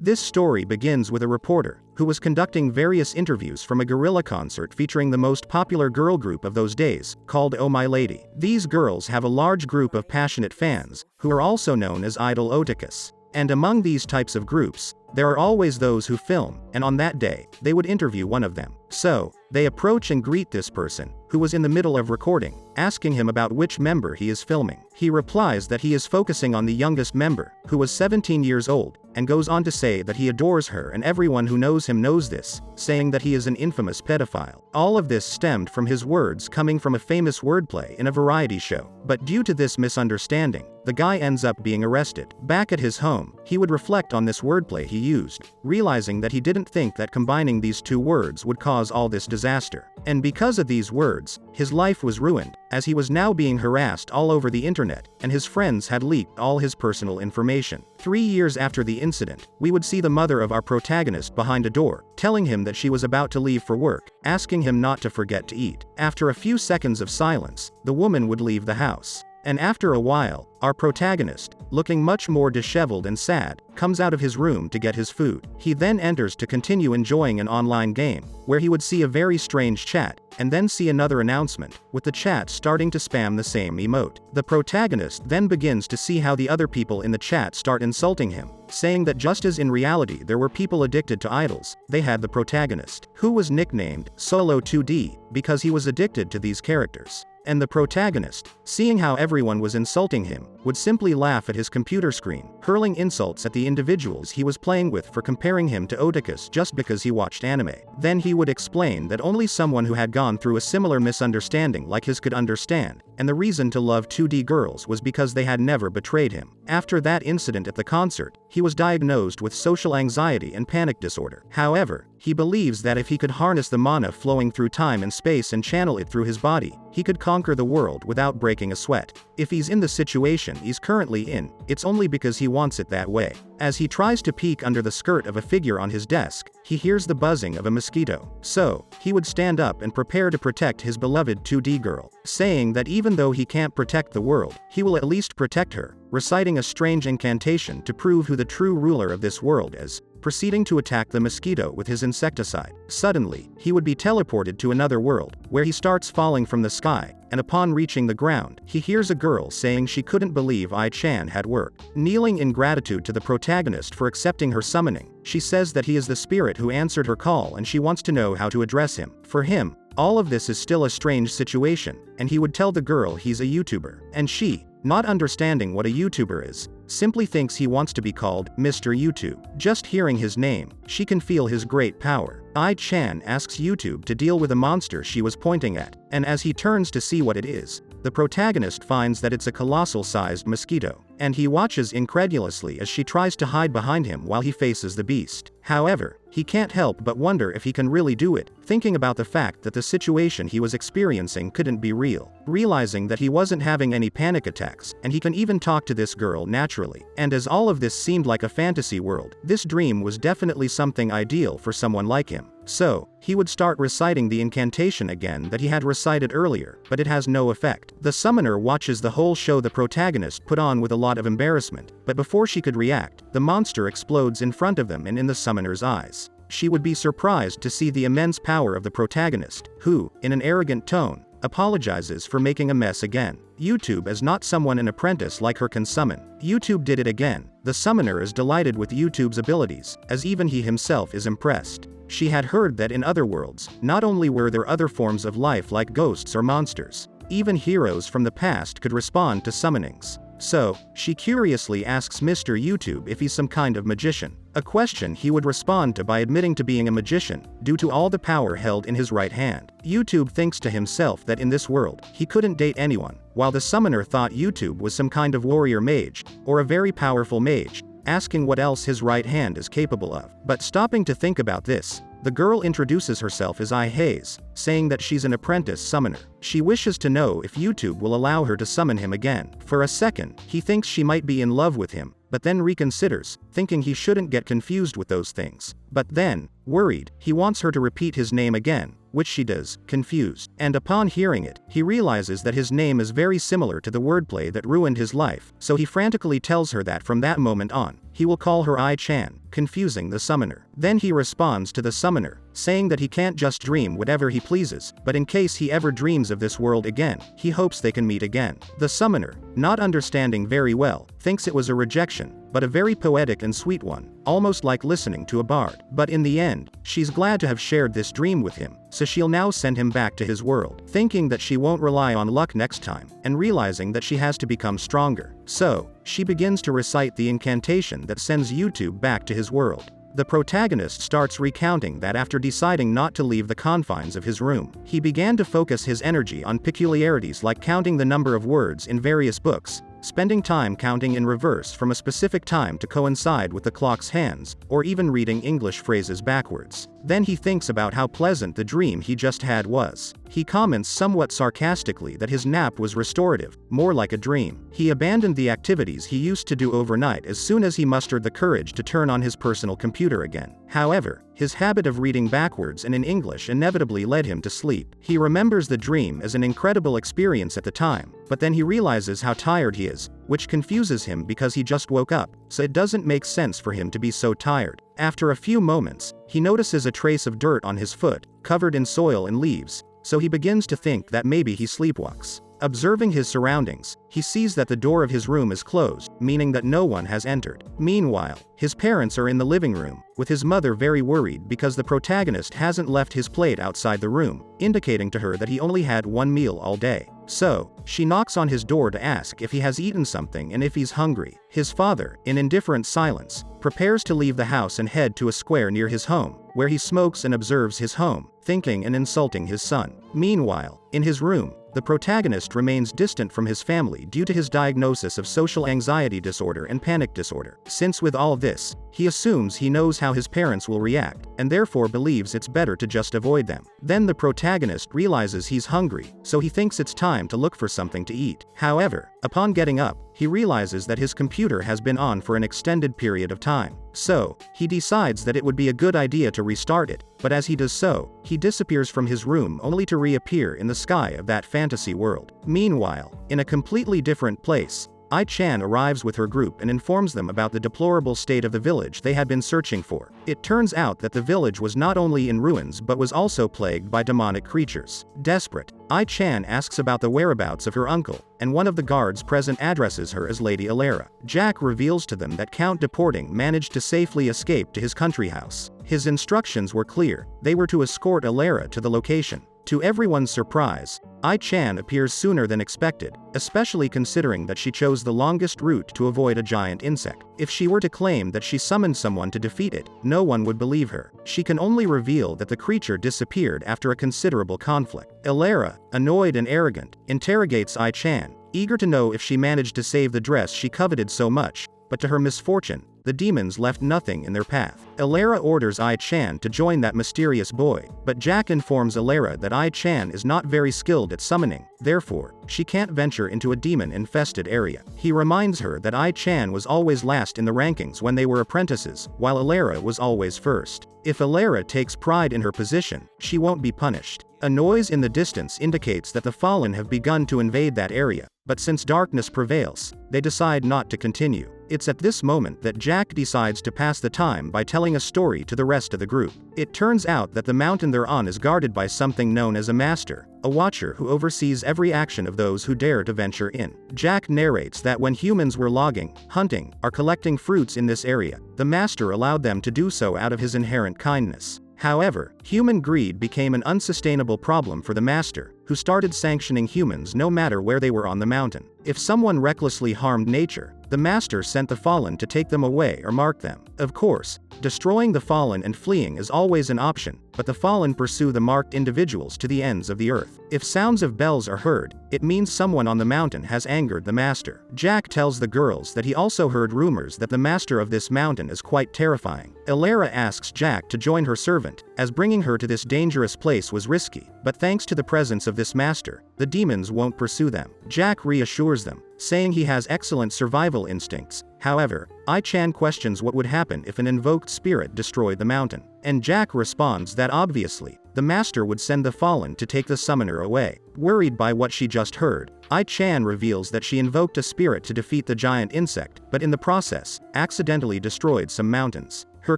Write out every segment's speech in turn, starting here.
This story begins with a reporter, who was conducting various interviews from a guerrilla concert featuring the most popular girl group of those days, called Oh My Lady. These girls have a large group of passionate fans, who are also known as idol otakus. And among these types of groups, there are always those who film, and on that day, they would interview one of them. So, they approach and greet this person, who was in the middle of recording, asking him about which member he is filming. He replies that he is focusing on the youngest member, who was 17 years old, and goes on to say that he adores her and everyone who knows him knows this, saying that he is an infamous pedophile. All of this stemmed from his words coming from a famous wordplay in a variety show. But due to this misunderstanding, the guy ends up being arrested. Back at his home, he would reflect on this wordplay he used, realizing that he didn't think that combining these two words would cause all this disaster. And because of these words, his life was ruined, as he was now being harassed all over the internet, and his friends had leaked all his personal information. 3 years after the incident, we would see the mother of our protagonist behind a door, telling him that she was about to leave for work, asking him not to forget to eat. After a few seconds of silence, the woman would leave the house. And after a while, our protagonist, looking much more disheveled and sad, comes out of his room to get his food. He then enters to continue enjoying an online game, where he would see a very strange chat, and then see another announcement, with the chat starting to spam the same emote. The protagonist then begins to see how the other people in the chat start insulting him, saying that just as in reality there were people addicted to idols, they had the protagonist, who was nicknamed Solo 2D, because he was addicted to these characters. And the protagonist, seeing how everyone was insulting him, would simply laugh at his computer screen, hurling insults at the individuals he was playing with for comparing him to otakus just because he watched anime. Then he would explain that only someone who had gone through a similar misunderstanding like his could understand, and the reason to love 2D girls was because they had never betrayed him. After that incident at the concert, he was diagnosed with social anxiety and panic disorder. However, he believes that if he could harness the mana flowing through time and space and channel it through his body, he could conquer the world without breaking a sweat. If he's in the situation he's currently in, it's only because he wants it that way. As he tries to peek under the skirt of a figure on his desk, he hears the buzzing of a mosquito. So, he would stand up and prepare to protect his beloved 2D girl, saying that even though he can't protect the world, he will at least protect her, reciting a strange incantation to prove who the true ruler of this world is, proceeding to attack the mosquito with his insecticide. Suddenly, he would be teleported to another world, where he starts falling from the sky, and upon reaching the ground, he hears a girl saying she couldn't believe Ai-chan had worked. Kneeling in gratitude to the protagonist for accepting her summoning, she says that he is the spirit who answered her call and she wants to know how to address him. For him, all of this is still a strange situation, and he would tell the girl he's a YouTuber, and she, not understanding what a YouTuber is, simply thinks he wants to be called Mr. YouTube. Just hearing his name, she can feel his great power. Ai-chan asks YouTube to deal with a monster she was pointing at, and as he turns to see what it is, the protagonist finds that it's a colossal-sized mosquito, and he watches incredulously as she tries to hide behind him while he faces the beast. However, he can't help but wonder if he can really do it, thinking about the fact that the situation he was experiencing couldn't be real. Realizing that he wasn't having any panic attacks, and he can even talk to this girl naturally. And as all of this seemed like a fantasy world, this dream was definitely something ideal for someone like him. So, he would start reciting the incantation again that he had recited earlier, but it has no effect. The summoner watches the whole show the protagonist put on with a lot of embarrassment, but before she could react, the monster explodes in front of them and in the summoner's eyes. She would be surprised to see the immense power of the protagonist, who, in an arrogant tone, apologizes for making a mess again. YouTube is not someone an apprentice like her can summon. YouTube did it again. The summoner is delighted with YouTube's abilities, as even he himself is impressed. She had heard that in other worlds, not only were there other forms of life like ghosts or monsters, even heroes from the past could respond to summonings. So, she curiously asks Mr. YouTube if he's some kind of magician, a question he would respond to by admitting to being a magician, due to all the power held in his right hand. YouTube thinks to himself that in this world, he couldn't date anyone, while the summoner thought YouTube was some kind of warrior mage, or a very powerful mage, asking what else his right hand is capable of. But stopping to think about this, the girl introduces herself as I Haze, saying that she's an apprentice summoner. She wishes to know if YouTube will allow her to summon him again. For a second, he thinks she might be in love with him, but then reconsiders, thinking he shouldn't get confused with those things. But then, worried, he wants her to repeat his name again, which she does, confused. And upon hearing it, he realizes that his name is very similar to the wordplay that ruined his life, so he frantically tells her that from that moment on, he will call her I-chan, confusing the summoner. Then he responds to the summoner, saying that he can't just dream whatever he pleases, but in case he ever dreams of this world again, he hopes they can meet again. The summoner, not understanding very well, thinks it was a rejection, but a very poetic and sweet one, almost like listening to a bard. But in the end, she's glad to have shared this dream with him, so she'll now send him back to his world, thinking that she won't rely on luck next time, and realizing that she has to become stronger. So, she begins to recite the incantation that sends YouTube back to his world. The protagonist starts recounting that after deciding not to leave the confines of his room, he began to focus his energy on peculiarities like counting the number of words in various books, spending time counting in reverse from a specific time to coincide with the clock's hands, or even reading English phrases backwards. Then he thinks about how pleasant the dream he just had was. He comments somewhat sarcastically that his nap was restorative, more like a dream. He abandoned the activities he used to do overnight as soon as he mustered the courage to turn on his personal computer again. However, his habit of reading backwards and in English inevitably led him to sleep. He remembers the dream as an incredible experience at the time, but then he realizes how tired he is, which confuses him because he just woke up, so it doesn't make sense for him to be so tired. After a few moments, he notices a trace of dirt on his foot, covered in soil and leaves, so he begins to think that maybe he sleepwalks. Observing his surroundings, he sees that the door of his room is closed, meaning that no one has entered. Meanwhile, his parents are in the living room, with his mother very worried because the protagonist hasn't left his plate outside the room, indicating to her that he only had one meal all day. So, she knocks on his door to ask if he has eaten something and if he's hungry. His father, in indifferent silence, prepares to leave the house and head to a square near his home, where he smokes and observes his home, thinking and insulting his son. Meanwhile, in his room, the protagonist remains distant from his family due to his diagnosis of social anxiety disorder and panic disorder. Since with all this, he assumes he knows how his parents will react, and therefore believes it's better to just avoid them. Then the protagonist realizes he's hungry, so he thinks it's time to look for something to eat. However, upon getting up, he realizes that his computer has been on for an extended period of time. So, he decides that it would be a good idea to restart it, but as he does so, he disappears from his room only to reappear in the sky of that fantasy world. Meanwhile, in a completely different place, I-chan arrives with her group and informs them about the deplorable state of the village they had been searching for. It turns out that the village was not only in ruins but was also plagued by demonic creatures. Desperate, I-chan asks about the whereabouts of her uncle, and one of the guards present addresses her as Lady Alara. Jack reveals to them that Count Deporting managed to safely escape to his country house. His instructions were clear: they were to escort Alara to the location. To everyone's surprise, I-chan appears sooner than expected, especially considering that she chose the longest route to avoid a giant insect. If she were to claim that she summoned someone to defeat it, no one would believe her. She can only reveal that the creature disappeared after a considerable conflict. Alara, annoyed and arrogant, interrogates I-chan, eager to know if she managed to save the dress she coveted so much, but to her misfortune, the demons left nothing in their path. Alara orders I-chan to join that mysterious boy, but Jack informs Alara that I-chan is not very skilled at summoning, therefore, she can't venture into a demon-infested area. He reminds her that I-chan was always last in the rankings when they were apprentices, while Alara was always first. If Alara takes pride in her position, she won't be punished. A noise in the distance indicates that the Fallen have begun to invade that area, but since darkness prevails, they decide not to continue. It's at this moment that Jack decides to pass the time by telling a story to the rest of the group. It turns out that the mountain they're on is guarded by something known as a master, a watcher who oversees every action of those who dare to venture in. Jack narrates that when humans were logging, hunting, or collecting fruits in this area, the master allowed them to do so out of his inherent kindness. However, human greed became an unsustainable problem for the master, who started sanctioning humans no matter where they were on the mountain. If someone recklessly harmed nature, the master sent the fallen to take them away or mark them. Of course, destroying the fallen and fleeing is always an option, but the fallen pursue the marked individuals to the ends of the earth. If sounds of bells are heard, it means someone on the mountain has angered the master. Jack tells the girls that he also heard rumors that the master of this mountain is quite terrifying. Alara asks Jack to join her servant, as bringing her to this dangerous place was risky, but thanks to the presence of this master, the demons won't pursue them. Jack reassures them, saying he has excellent survival instincts. However, Ai-chan questions what would happen if an invoked spirit destroyed the mountain. And Jack responds that obviously, the master would send the fallen to take the summoner away. Worried by what she just heard, Ai-chan reveals that she invoked a spirit to defeat the giant insect, but in the process, accidentally destroyed some mountains. Her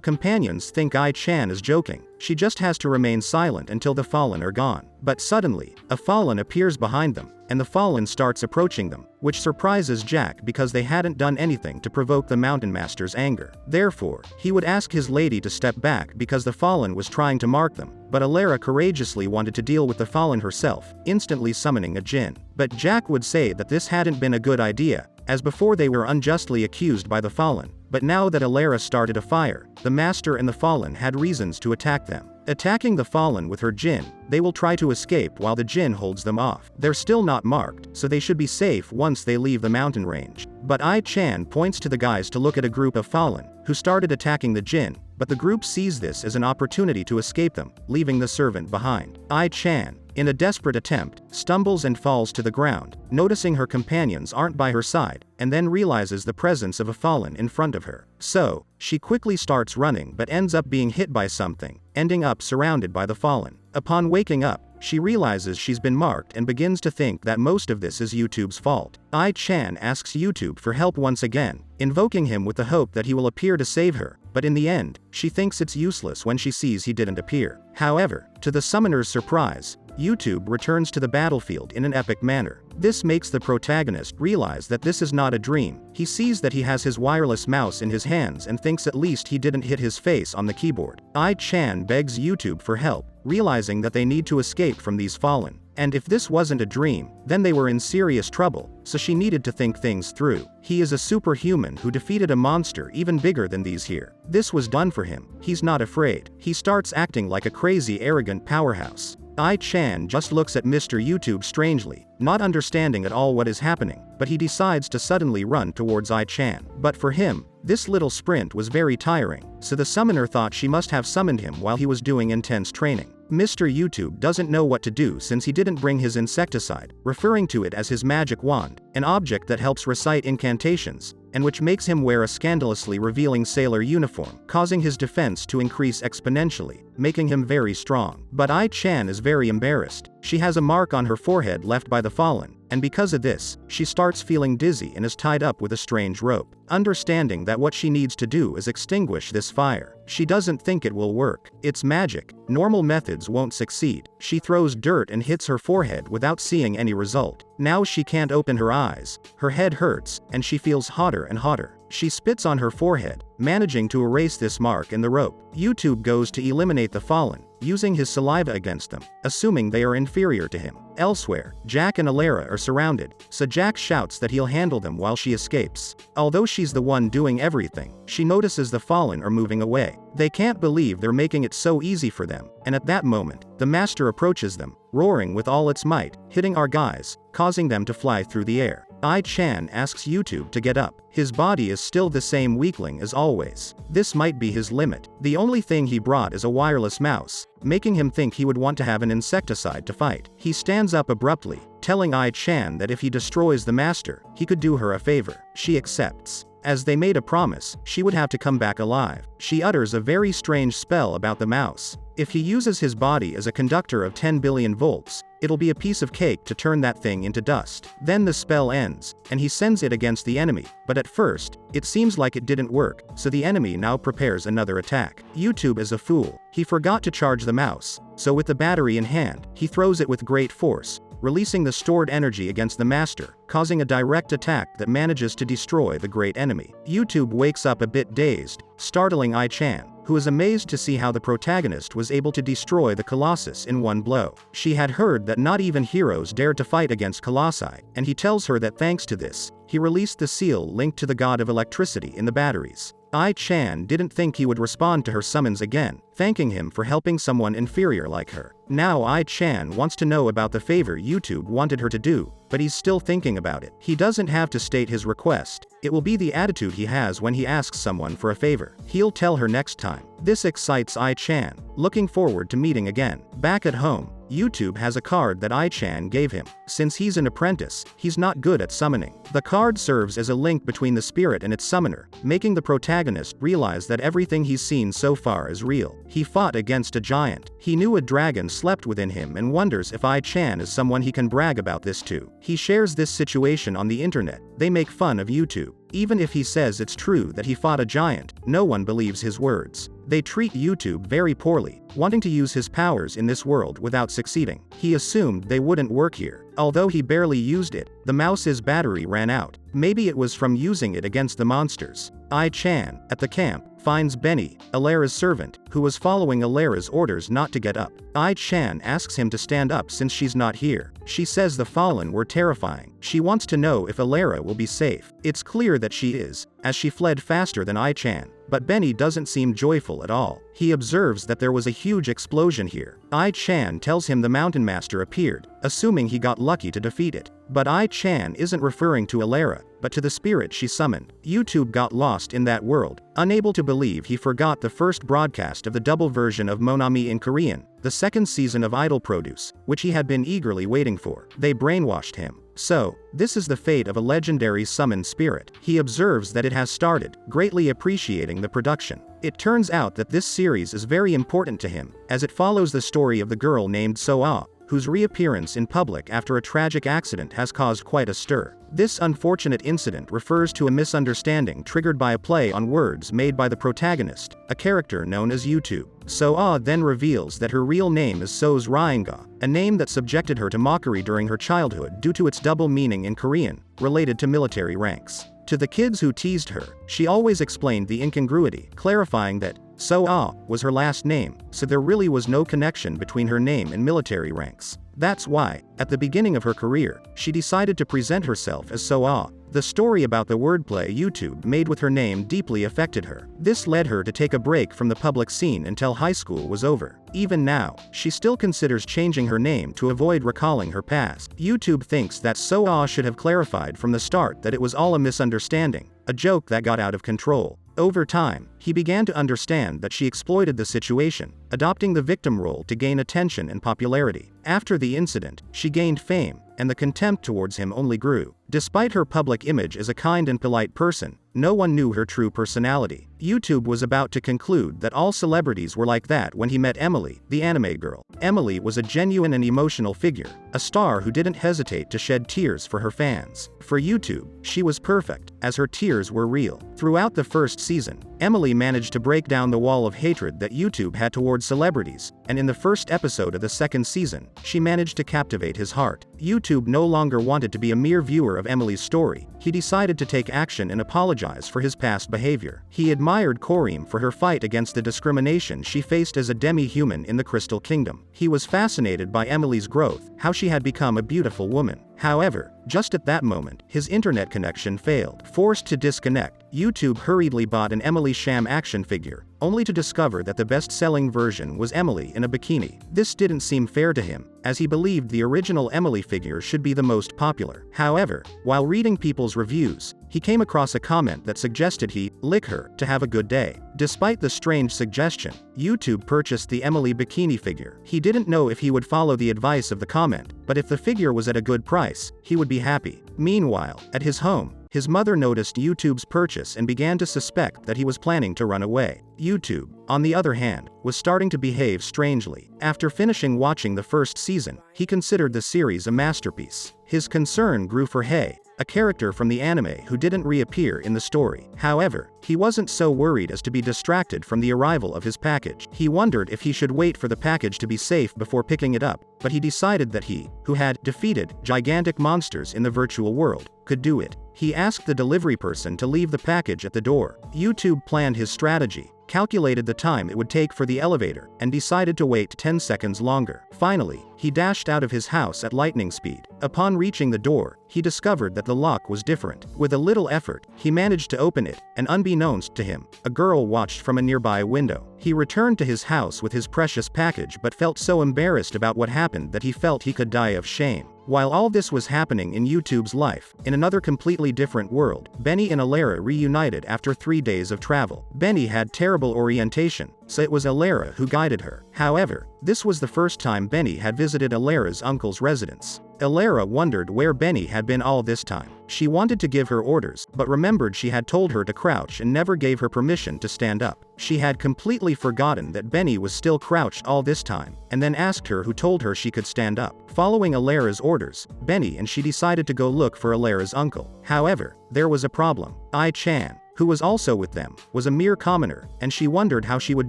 companions think Ai-chan is joking. She just has to remain silent until the fallen are gone. But suddenly, a fallen appears behind them, and the fallen starts approaching them, which surprises Jack because they hadn't done anything to provoke the mountain master's anger. Therefore, he would ask his lady to step back because the fallen was trying to mark them, but Alara courageously wanted to deal with the fallen herself, instantly summoning a Jin. But Jack would say that this hadn't been a good idea, as before they were unjustly accused by the fallen, but now that Alara started a fire, the master and the fallen had reasons to attack them. Attacking the fallen with her Jin, they will try to escape while the Jin holds them off. They're still not marked, so they should be safe once they leave the mountain range. But Ai-chan points to the guys to look at a group of fallen, who started attacking the Jin, but the group sees this as an opportunity to escape them, leaving the servant behind. Ai-chan, in a desperate attempt, stumbles and falls to the ground, noticing her companions aren't by her side, and then realizes the presence of a fallen in front of her. So, she quickly starts running but ends up being hit by something, ending up surrounded by the fallen. Upon waking up, she realizes she's been marked and begins to think that most of this is YouTube's fault. Ai-chan asks YouTube for help once again, invoking him with the hope that he will appear to save her, but in the end, she thinks it's useless when she sees he didn't appear. However, to the summoner's surprise, YouTube returns to the battlefield in an epic manner. This makes the protagonist realize that this is not a dream. He sees that he has his wireless mouse in his hands and thinks at least he didn't hit his face on the keyboard. Ai-chan begs YouTube for help, realizing that they need to escape from these fallen. And if this wasn't a dream, then they were in serious trouble, so she needed to think things through. He is a superhuman who defeated a monster even bigger than these here. This was done for him. He's not afraid. He starts acting like a crazy, arrogant powerhouse. Ai-chan just looks at Mr. YouTube strangely, not understanding at all what is happening, but he decides to suddenly run towards Ai-chan. But for him, this little sprint was very tiring, so the summoner thought she must have summoned him while he was doing intense training. Mr. YouTube doesn't know what to do since he didn't bring his insecticide, referring to it as his magic wand, an object that helps recite incantations, and which makes him wear a scandalously revealing sailor uniform, causing his defense to increase exponentially, making him very strong. But Ai-chan is very embarrassed. She has a mark on her forehead left by the fallen, and because of this, she starts feeling dizzy and is tied up with a strange rope. Understanding that what she needs to do is extinguish this fire, she doesn't think it will work. It's magic. Normal methods won't succeed. She throws dirt and hits her forehead without seeing any result. Now she can't open her eyes, her head hurts, and she feels hotter and hotter. She spits on her forehead, managing to erase this mark in the rope. YouTube goes to eliminate the fallen, using his saliva against them, assuming they are inferior to him. Elsewhere, Jack and Alara are surrounded, so Jack shouts that he'll handle them while she escapes. Although she's the one doing everything, she notices the fallen are moving away. They can't believe they're making it so easy for them, and at that moment, the master approaches them, roaring with all its might, hitting our guys, causing them to fly through the air. Ai-chan asks YouTube to get up. His body is still the same weakling as always. This might be his limit. The only thing he brought is a wireless mouse, making him think he would want to have an insecticide to fight. He stands up abruptly, telling Ai-chan that if he destroys the master, he could do her a favor. She accepts. As they made a promise, she would have to come back alive. She utters a very strange spell about the mouse. If he uses his body as a conductor of 10 billion volts, it'll be a piece of cake to turn that thing into dust. Then the spell ends, and he sends it against the enemy, but at first, it seems like it didn't work, so the enemy now prepares another attack. YouTube is a fool. He forgot to charge the mouse, so with the battery in hand, he throws it with great force, releasing the stored energy against the master, causing a direct attack that manages to destroy the great enemy. YouTube wakes up a bit dazed, startling Ai-chan, who is amazed to see how the protagonist was able to destroy the Colossus in one blow. She had heard that not even heroes dared to fight against Colossi, and he tells her that thanks to this, he released the seal linked to the god of electricity in the batteries. Ai-chan didn't think he would respond to her summons again, thanking him for helping someone inferior like her. Now Ai-chan wants to know about the favor YouTube wanted her to do, but he's still thinking about it. He doesn't have to state his request. It will be the attitude he has when he asks someone for a favor. He'll tell her next time. This excites Ai-chan, looking forward to meeting again. Back at home, YouTube has a card that Ai-chan gave him. Since he's an apprentice, he's not good at summoning. The card serves as a link between the spirit and its summoner, making the protagonist realize that everything he's seen so far is real. He fought against a giant. He knew a dragon slept within him and wonders if Ai-chan is someone he can brag about this to. He shares this situation on the internet. They make fun of YouTube. Even if he says it's true that he fought a giant, no one believes his words. They treat YouTube very poorly, wanting to use his powers in this world without succeeding. He assumed they wouldn't work here. Although he barely used it, the mouse's battery ran out. Maybe it was from using it against the monsters. Ai-chan, at the camp, finds Benny, Alera's servant, who was following Alera's orders not to get up. Ai-chan asks him to stand up since she's not here. She says the fallen were terrifying. She wants to know if Alera will be safe. It's clear that she is, as she fled faster than Ai-chan. But Benny doesn't seem joyful at all. He observes that there was a huge explosion here. Ai-chan tells him the Mountain Master appeared, assuming he got lucky to defeat it. But Ai-chan isn't referring to Alera, but to the spirit she summoned. YouTube got lost in that world, unable to believe he forgot the first broadcast of the double version of Monami in Korean, the second season of Idol Produce, which he had been eagerly waiting for. They brainwashed him. So, this is the fate of a legendary summoned spirit. He observes that it has started, greatly appreciating the production. It turns out that this series is very important to him, as it follows the story of the girl named So-ah, whose reappearance in public after a tragic accident has caused quite a stir. This unfortunate incident refers to a misunderstanding triggered by a play on words made by the protagonist, a character known as YouTube. So-ah then reveals that her real name is So's Ryenga, a name that subjected her to mockery during her childhood due to its double meaning in Korean, related to military ranks. To the kids who teased her, she always explained the incongruity, clarifying that So-ah was her last name, so there really was no connection between her name and military ranks. That's why, at the beginning of her career, she decided to present herself as So-ah. The story about the wordplay YouTube made with her name deeply affected her. This led her to take a break from the public scene until high school was over. Even now, she still considers changing her name to avoid recalling her past. YouTube thinks that So-ah should have clarified from the start that it was all a misunderstanding, a joke that got out of control. Over time, he began to understand that she exploited the situation, adopting the victim role to gain attention and popularity. After the incident, she gained fame, and the contempt towards him only grew. Despite her public image as a kind and polite person, no one knew her true personality. YouTube was about to conclude that all celebrities were like that when he met Emily, the anime girl. Emily was a genuine and emotional figure, a star who didn't hesitate to shed tears for her fans. For YouTube, she was perfect, as her tears were real. Throughout the first season, Emily managed to break down the wall of hatred that YouTube had towards celebrities, and in the first episode of the second season, she managed to captivate his heart. YouTube no longer wanted to be a mere viewer of Emily's story. He decided to take action and apologize for his past behavior. He admired Koreem for her fight against the discrimination she faced as a demi-human in the Crystal Kingdom. He was fascinated by Emily's growth, how she had become a beautiful woman. However, just at that moment, his internet connection failed. Forced to disconnect, YouTube hurriedly bought an Emily sham action figure, only to discover that the best-selling version was Emily in a bikini. This didn't seem fair to him, as he believed the original Emily figure should be the most popular. However, while reading people's reviews, he came across a comment that suggested he lick her to have a good day. Despite the strange suggestion, YouTube purchased the Emily bikini figure. He didn't know if he would follow the advice of the comment, but if the figure was at a good price, he would be happy. Meanwhile, at his home, his mother noticed YouTube's purchase and began to suspect that he was planning to run away. YouTube, on the other hand, was starting to behave strangely. After finishing watching the first season, he considered the series a masterpiece. His concern grew for Hei, a character from the anime who didn't reappear in the story. However, he wasn't so worried as to be distracted from the arrival of his package. He wondered if he should wait for the package to be safe before picking it up, but he decided that he, who had defeated gigantic monsters in the virtual world, could do it. He asked the delivery person to leave the package at the door. YouTube planned his strategy, calculated the time it would take for the elevator, and decided to wait 10 seconds longer. Finally, he dashed out of his house at lightning speed. Upon reaching the door, he discovered that the lock was different. With a little effort, he managed to open it, and unbeknownst to him, a girl watched from a nearby window. He returned to his house with his precious package but felt so embarrassed about what happened that he felt he could die of shame. While all this was happening in YouTube's life, in another completely different world, Benny and Alara reunited after 3 days of travel. Benny had terrible orientation, so it was Alara who guided her. However, this was the first time Benny had visited Alara's uncle's residence. Alara wondered where Benny had been all this time. She wanted to give her orders, but remembered she had told her to crouch and never gave her permission to stand up. She had completely forgotten that Benny was still crouched all this time, and then asked her who told her she could stand up. Following Alara's orders, Benny and she decided to go look for Alara's uncle. However, there was a problem. Ai-chan, who was also with them, was a mere commoner, and she wondered how she would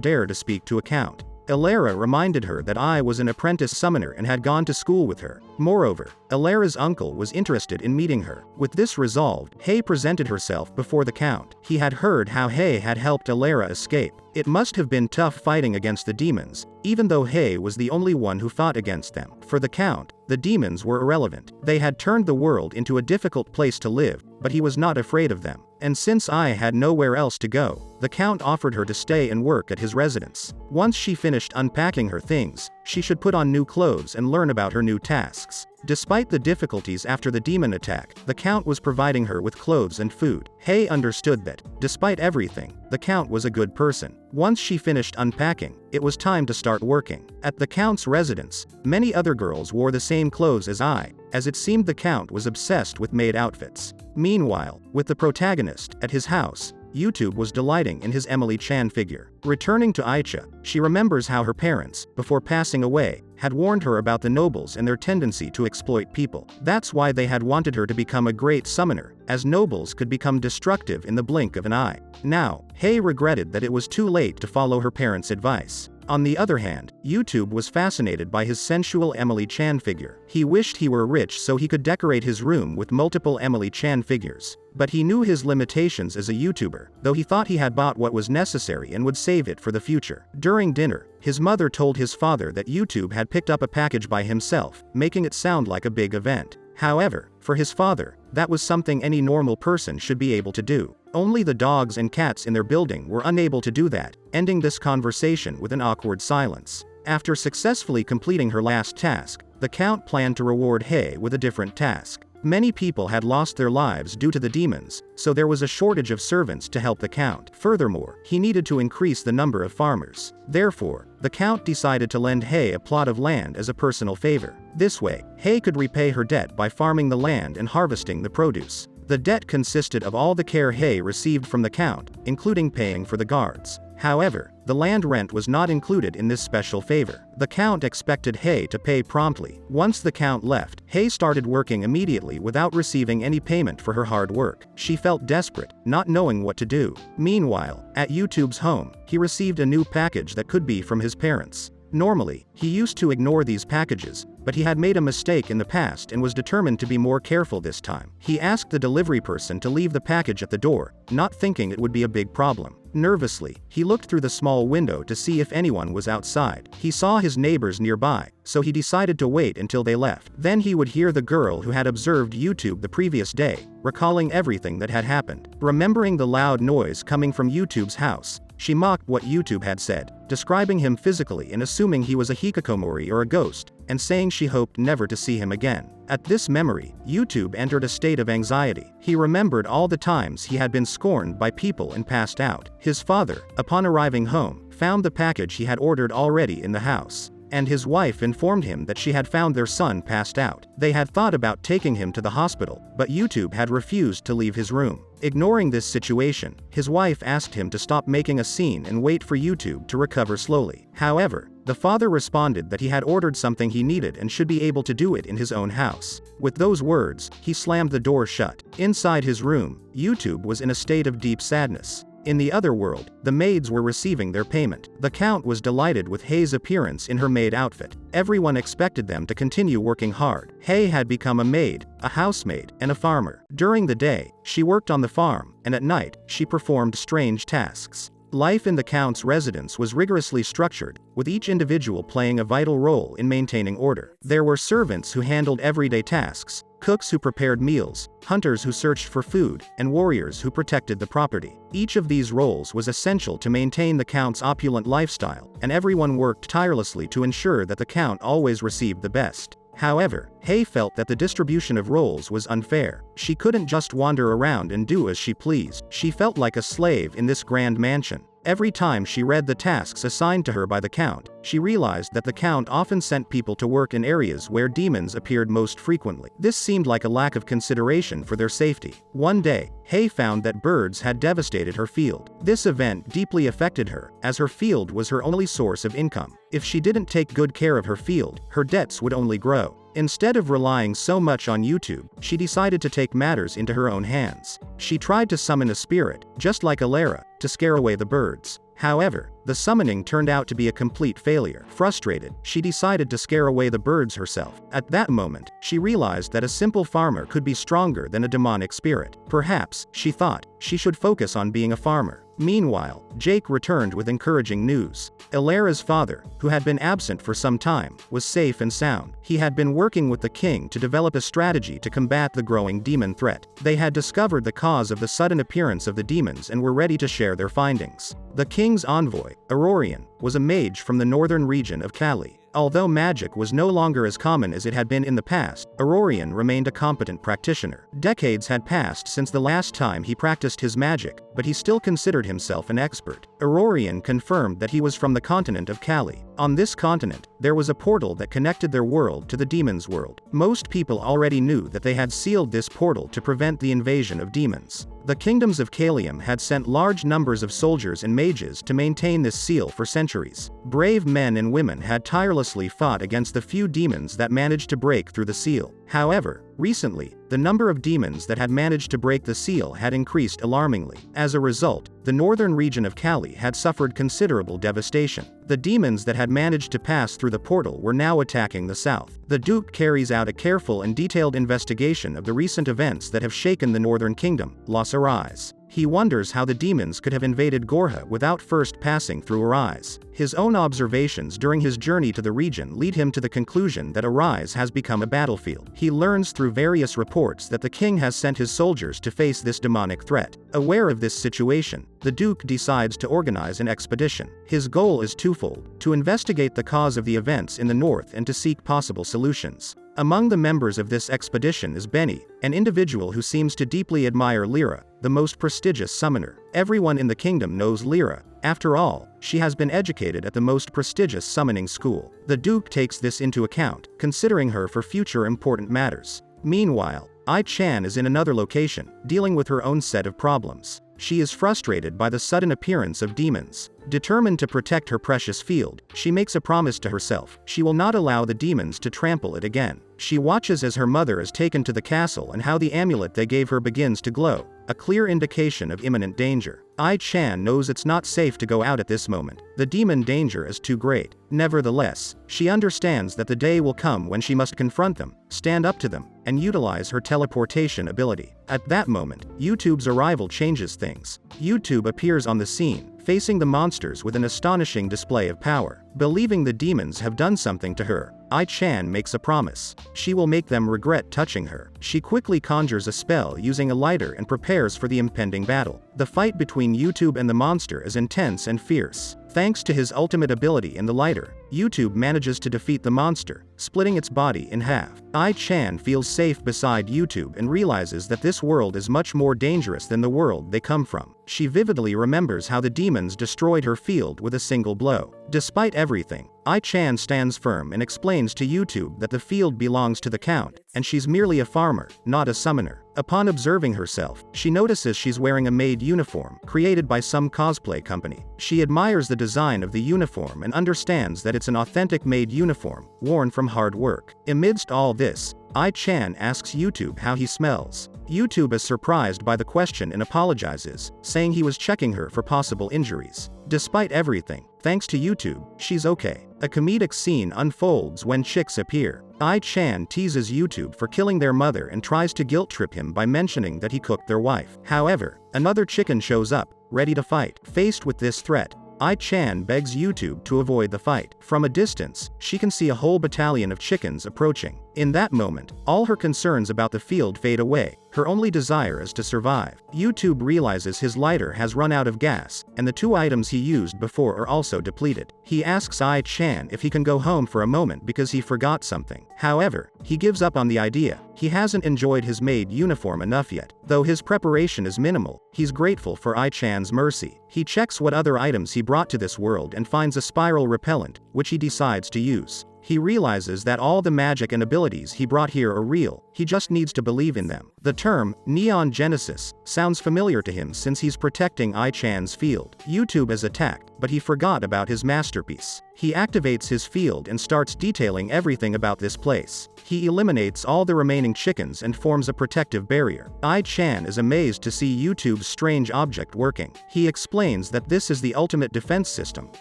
dare to speak to a count. Alara reminded her that I was an apprentice summoner and had gone to school with her. Moreover, Alara's uncle was interested in meeting her. With this resolved, Hei presented herself before the count. He had heard how Hei had helped Alara escape. It must have been tough fighting against the demons, even though Hei was the only one who fought against them. For the count, the demons were irrelevant. They had turned the world into a difficult place to live, but he was not afraid of them. And since I had nowhere else to go, the count offered her to stay and work at his residence. Once she finished unpacking her things, she should put on new clothes and learn about her new tasks. Despite the difficulties after the demon attack, the count was providing her with clothes and food. Hei understood that, despite everything, the count was a good person. Once she finished unpacking, it was time to start working. At the count's residence, many other girls wore the same clothes as I, as it seemed the count was obsessed with maid outfits. Meanwhile, with the protagonist, at his house, YouTube was delighting in his Emily Chan figure. Returning to Aicha, she remembers how her parents, before passing away, had warned her about the nobles and their tendency to exploit people. That's why they had wanted her to become a great summoner, as nobles could become destructive in the blink of an eye. Now, Hei regretted that it was too late to follow her parents' advice. On the other hand, YouTube was fascinated by his sensual Emily Chan figure. He wished he were rich so he could decorate his room with multiple Emily Chan figures. But he knew his limitations as a YouTuber, though he thought he had bought what was necessary and would save it for the future. During dinner, his mother told his father that YouTube had picked up a package by himself, making it sound like a big event. However, for his father, that was something any normal person should be able to do. Only the dogs and cats in their building were unable to do that, ending this conversation with an awkward silence. After successfully completing her last task, the count planned to reward Hei with a different task. Many people had lost their lives due to the demons, so there was a shortage of servants to help the count. Furthermore, he needed to increase the number of farmers. Therefore, the count decided to lend Hei a plot of land as a personal favor. This way, Hei could repay her debt by farming the land and harvesting the produce. The debt consisted of all the care Hei received from the count, including paying for the guards. However, the land rent was not included in this special favor. The count expected Hei to pay promptly. Once the count left, Hei started working immediately without receiving any payment for her hard work. She felt desperate, not knowing what to do. Meanwhile, at YouTube's home, he received a new package that could be from his parents. Normally, he used to ignore these packages, but he had made a mistake in the past and was determined to be more careful this time. He asked the delivery person to leave the package at the door, not thinking it would be a big problem. Nervously, he looked through the small window to see if anyone was outside. He saw his neighbors nearby, so he decided to wait until they left. Then he would hear the girl who had observed YouTube the previous day, recalling everything that had happened. Remembering the loud noise coming from YouTube's house, she mocked what YouTube had said, describing him physically and assuming he was a hikikomori or a ghost, and saying she hoped never to see him again. At this memory, YouTube entered a state of anxiety. He remembered all the times he had been scorned by people and passed out. His father, upon arriving home, found the package he had ordered already in the house. And his wife informed him that she had found their son passed out. They had thought about taking him to the hospital, but YouTube had refused to leave his room. Ignoring this situation, his wife asked him to stop making a scene and wait for YouTube to recover slowly. However, the father responded that he had ordered something he needed and should be able to do it in his own house. With those words, he slammed the door shut. Inside his room, YouTube was in a state of deep sadness. In the other world, the maids were receiving their payment. The count was delighted with Hei's appearance in her maid outfit. Everyone expected them to continue working hard. Hei had become a maid, a housemaid, and a farmer. During the day, she worked on the farm, and at night, she performed strange tasks. Life in the count's residence was rigorously structured, with each individual playing a vital role in maintaining order. There were servants who handled everyday tasks, cooks who prepared meals, hunters who searched for food, and warriors who protected the property. Each of these roles was essential to maintain the count's opulent lifestyle, and everyone worked tirelessly to ensure that the count always received the best. However, Hei felt that the distribution of roles was unfair. She couldn't just wander around and do as she pleased. She felt like a slave in this grand mansion. Every time she read the tasks assigned to her by the Count, she realized that the Count often sent people to work in areas where demons appeared most frequently. This seemed like a lack of consideration for their safety. One day, Hei found that birds had devastated her field. This event deeply affected her, as her field was her only source of income. If she didn't take good care of her field, her debts would only grow. Instead of relying so much on YouTube, she decided to take matters into her own hands. She tried to summon a spirit, just like Alara, to scare away the birds. However, the summoning turned out to be a complete failure. Frustrated, she decided to scare away the birds herself. At that moment, she realized that a simple farmer could be stronger than a demonic spirit. Perhaps, she thought, she should focus on being a farmer. Meanwhile, Jake returned with encouraging news. Alara's father, who had been absent for some time, was safe and sound. He had been working with the king to develop a strategy to combat the growing demon threat. They had discovered the cause of the sudden appearance of the demons and were ready to share their findings. The king's envoy, Aurorian, was a mage from the northern region of Kali. Although magic was no longer as common as it had been in the past, Aurorian remained a competent practitioner. Decades had passed since the last time he practiced his magic, but he still considered himself an expert. Aurorian confirmed that he was from the continent of Kali. On this continent, there was a portal that connected their world to the demon's world. Most people already knew that they had sealed this portal to prevent the invasion of demons. The kingdoms of Kalium had sent large numbers of soldiers and mages to maintain this seal for centuries. Brave men and women had tirelessly fought against the few demons that managed to break through the seal. However, recently, the number of demons that had managed to break the seal had increased alarmingly. As a result, the northern region of Kali had suffered considerable devastation. The demons that had managed to pass through the portal were now attacking the south. The Duke carries out a careful and detailed investigation of the recent events that have shaken the northern kingdom, Los Arais. He wonders how the demons could have invaded Gorha without first passing through Arais. His own observations during his journey to the region lead him to the conclusion that Arais has become a battlefield. He learns through various reports that the king has sent his soldiers to face this demonic threat. Aware of this situation, the Duke decides to organize an expedition. His goal is twofold: to investigate the cause of the events in the north and to seek possible solutions. Among the members of this expedition is Benny, an individual who seems to deeply admire Lyra, the most prestigious summoner. Everyone in the kingdom knows Lyra. After all, she has been educated at the most prestigious summoning school. The Duke takes this into account, considering her for future important matters. Meanwhile, Ai-chan is in another location, dealing with her own set of problems. She is frustrated by the sudden appearance of demons. Determined to protect her precious field, she makes a promise to herself: she will not allow the demons to trample it again. She watches as her mother is taken to the castle and how the amulet they gave her begins to glow, a clear indication of imminent danger. Ai-chan knows it's not safe to go out at this moment. The demon danger is too great. Nevertheless, she understands that the day will come when she must confront them, stand up to them, and utilize her teleportation ability. At that moment, YouTube's arrival changes things. YouTube appears on the scene, facing the monsters with an astonishing display of power. Believing the demons have done something to her, Ai-chan makes a promise: she will make them regret touching her. She quickly conjures a spell using a lighter and prepares for the impending battle. The fight between YouTube and the monster is intense and fierce. Thanks to his ultimate ability in the lighter, YouTube manages to defeat the monster, splitting its body in half. Ai-chan feels safe beside YouTube and realizes that this world is much more dangerous than the world they come from. She vividly remembers how the demons destroyed her field with a single blow. Despite everything, Ai-chan stands firm and explains to YouTube that the field belongs to the Count, and she's merely a farmer, not a summoner. Upon observing herself, she notices she's wearing a maid uniform, created by some cosplay company. She admires the design of the uniform and understands that it's an authentic maid uniform, worn from hard work. Amidst all this, Ai-chan asks YouTube how he smells. YouTube is surprised by the question and apologizes, saying he was checking her for possible injuries. Despite everything, thanks to YouTube, she's okay. A comedic scene unfolds when chicks appear. Ai-chan teases YouTube for killing their mother and tries to guilt-trip him by mentioning that he cooked their wife. However, another chicken shows up, ready to fight. Faced with this threat, Ai-chan begs YouTube to avoid the fight. From a distance, she can see a whole battalion of chickens approaching. In that moment, all her concerns about the field fade away, Her only desire is to survive. YouTube realizes his lighter has run out of gas, and the 2 items he used before are also depleted. He asks Ai-chan if he can go home for a moment because he forgot something. However, he gives up on the idea. He hasn't enjoyed his maid uniform enough yet. Though his preparation is minimal, he's grateful for Ai-chan's mercy. He checks what other items he brought to this world and finds a spiral repellent, which he decides to use. He realizes that all the magic and abilities he brought here are real, he just needs to believe in them. The term, Neon Genesis, sounds familiar to him since he's protecting Ai-chan's field. YouTube is attacked, but he forgot about his masterpiece. He activates his field and starts detailing everything about this place. He eliminates all the remaining chickens and forms a protective barrier. Ai-chan is amazed to see YouTube's strange object working. He explains that this is the ultimate defense system,